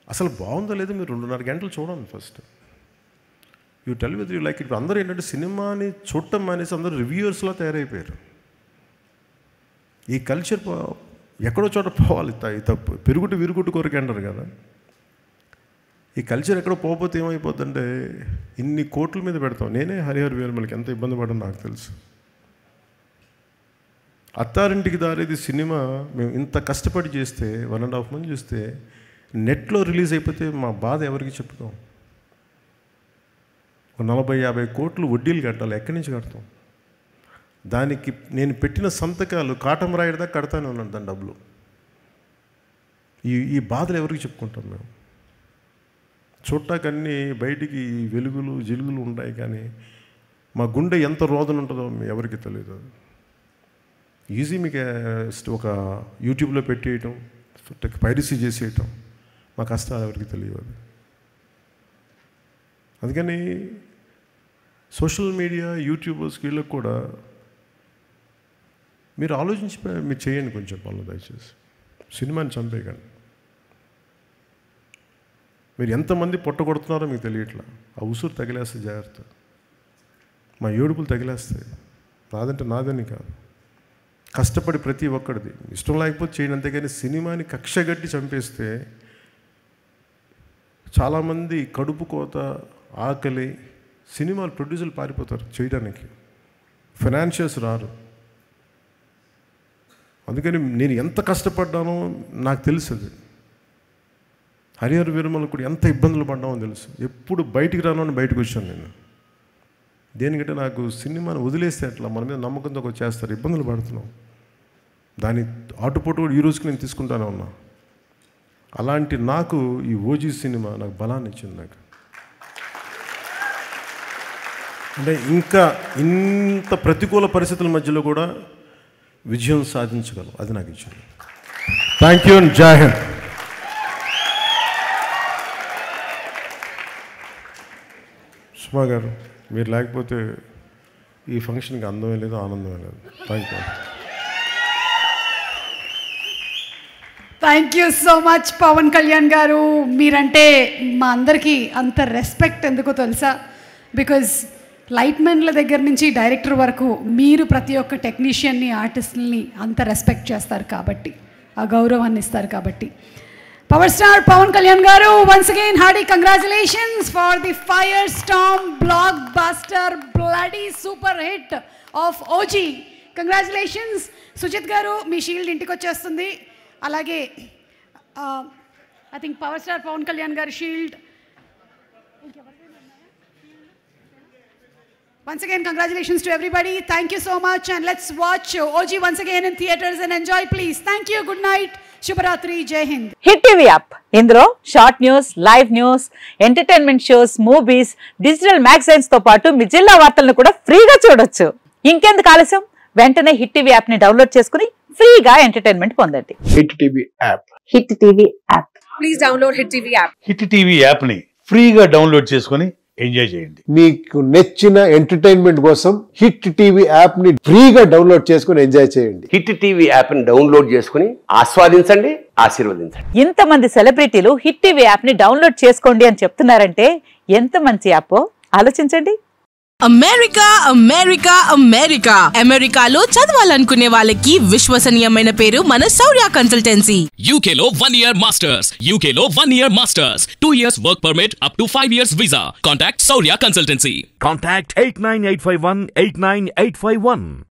అసలు బాగుందో లేదో మీరు 2.5 గంటలు చూడండి first. You tell with you like it. అందరూ ఏంటంటే సినిమాని చూడటం మానేసి అందరూ రివ్యూయర్స్లో తయారైపోయారు. ఈ కల్చర్ ఎక్కడో చోట పోవాలి, తప్పు. పెరుగుడు విరుగుడు కొరకు అంటారు కదా. ఈ కల్చర్ ఎక్కడో పోతే ఏమైపోతుందంటే ఇన్ని కోట్ల మీద పెడతాం. నేనే హరిహర వీరమలకి ఎంత ఇబ్బంది పడడం నాకు తెలుసు. అత్తారింటికి దారేది సినిమా మేము ఇంత కష్టపడి చేస్తే, 1.5 months చూస్తే, నెట్లో రిలీజ్ అయిపోతే మా బాధ ఎవరికి చెప్పుతాం? 40-50 కోట్లు వడ్డీలు కట్టాలి, ఎక్కడి నుంచి కడతాం? దానికి నేను పెట్టిన సంతకాలు కాటం రాయడదా కడతానే ఉన్నాను దాని డబ్బులు. ఈ బాధలు ఎవరికి చెప్పుకుంటాం మేము? చూడటాకన్నీ బయటికి వెలుగులు జిలుగులు ఉంటాయి, కానీ మా గుండె ఎంత రోదన ఉంటుందో ఎవరికి తెలియదు. ఈజీ మీకు ఒక యూట్యూబ్లో పెట్టేయటం, పైరసీ చేసేయటం, మా కష్టాలు ఎవరికి తెలియదు. అందుకని సోషల్ మీడియా, యూట్యూబర్స్ వీళ్ళకి కూడా మీరు ఆలోచించి మీరు చేయండి కొంచెం పనులు దయచేసి. సినిమాని చంపేయకండి. మీరు ఎంతమంది పొట్టగొడుతున్నారో మీకు తెలియట్లా. ఆ ఉసురు తగిలేస్తే జాగ్రత్త, మా ఏడుపులు తగిలేస్తాయి. నాదంటే నాదని కాదు, కష్టపడి ప్రతి ఒక్కడిది. ఇష్టం లేకపోతే చేయండి, అంతేగాని సినిమాని కక్షగట్టి చంపేస్తే చాలామంది కడుపు కోత, ఆకలి, సినిమాలు ప్రొడ్యూసర్లు పారిపోతారు చేయడానికి, ఫైనాన్షియల్స్ రారు. అందుకని నేను ఎంత కష్టపడ్డానో నాకు తెలుసు. హరిహర వీరమల కూడా ఎంత ఇబ్బందులు పడ్డామో తెలుసు. ఎప్పుడు బయటికి రాను అని బయటకు వచ్చాను నేను. దేనికంటే నాకు సినిమాను వదిలేస్తే అట్లా మన మీద నమ్మకంతో చేస్తారు, ఇబ్బందులు పడుతున్నాం. దాని ఆటుపోటు కూడా ఈ రోజుకి నేను తీసుకుంటానే ఉన్నా. అలాంటి నాకు ఈ ఓజీ సినిమా నాకు బలాన్ని ఇచ్చింది. నాకు అంటే ఇంకా ఇంత ప్రతికూల పరిస్థితుల మధ్యలో కూడా విజయం సాధించగలం, అది నాకు ఇచ్చింది. థ్యాంక్ యూ అండ్ జై హింద్. సుమా గారు, మీరు లేకపోతే ఈ ఫంక్షన్కి అందమే లేదు, ఆనందమే లేదు. Thank you. Thank you so much Pawan Kalyan garu. మీరంటే మా అందరికీ అంత రెస్పెక్ట్ ఎందుకో తెలుసా? బికాజ్ లైట్మెన్ల దగ్గర నుంచి డైరెక్టర్ వరకు మీరు ప్రతి ఒక్క టెక్నీషియన్ని, ఆర్టిస్ట్ని అంత రెస్పెక్ట్ చేస్తారు కాబట్టి, ఆ గౌరవాన్ని ఇస్తారు కాబట్టి. Power star Pawan Kalyan garu, once again hearty congratulations for the fire storm blockbuster bloody super hit of OG. Congratulations. Sujeeth garu, మీ షీల్డ్ ఇంటికి వచ్చేస్తుంది. అలాగే I think power star Pawan Kalyan గారి shield. Once again, congratulations to everybody. Thank you so much, and let's watch OG once again in theaters and enjoy, please. Thank you. Good night. Shubharatri. Jai Hind. Hit TV app, ఇందులో short news, live news, entertainment shows, movies, digital magazines తో పాటు మీ జిల్లా వార్తలను కూడా ఫ్రీగా చూడొచ్చు. ఇంకెందుకు ఆలస్యం, వెంటనే హిట్ టీవీ యాప్ ని డౌన్లోడ్ చేసుకుని ఫ్రీగా ఎంటర్టైన్మెంట్ పొందండి. Hit TV app. Hit TV app. Please download Hit TV app. Hit TV app ని ఫ్రీగా డౌన్లోడ్ చేసుకుని ఎంజాయ్ చేయండి. మీకు నచ్చిన ఎంటర్టైన్మెంట్ కోసం హిట్ టీవీ యాప్ ని ఫ్రీగా డౌన్లోడ్ చేసుకుని ఎంజాయ్ చేయండి. హిట్ టీవీ యాప్ ని డౌన్లోడ్ చేసుకుని ఆస్వాదించండి, ఆశీర్వదించండి. ఇంతమంది సెలబ్రిటీలు హిట్ టీవీ యాప్ ని డౌన్లోడ్ చేసుకోండి అని చెప్తున్నారంటే ఎంత మంచి యాప్ ఆలోచించండి. అమెరికా అమెరికా అమెరికా అమెరికాలో చదవాలనుకునే వాళ్ళకి విశ్వసనీయమైన పేరు మన శౌర్య కన్సల్టెన్సీ. UK లో 1 year masters, UK లో 1 year masters, 2 years work permit up to 5 years visa. Contact Saurya Consultancy. Contact 89851 89851.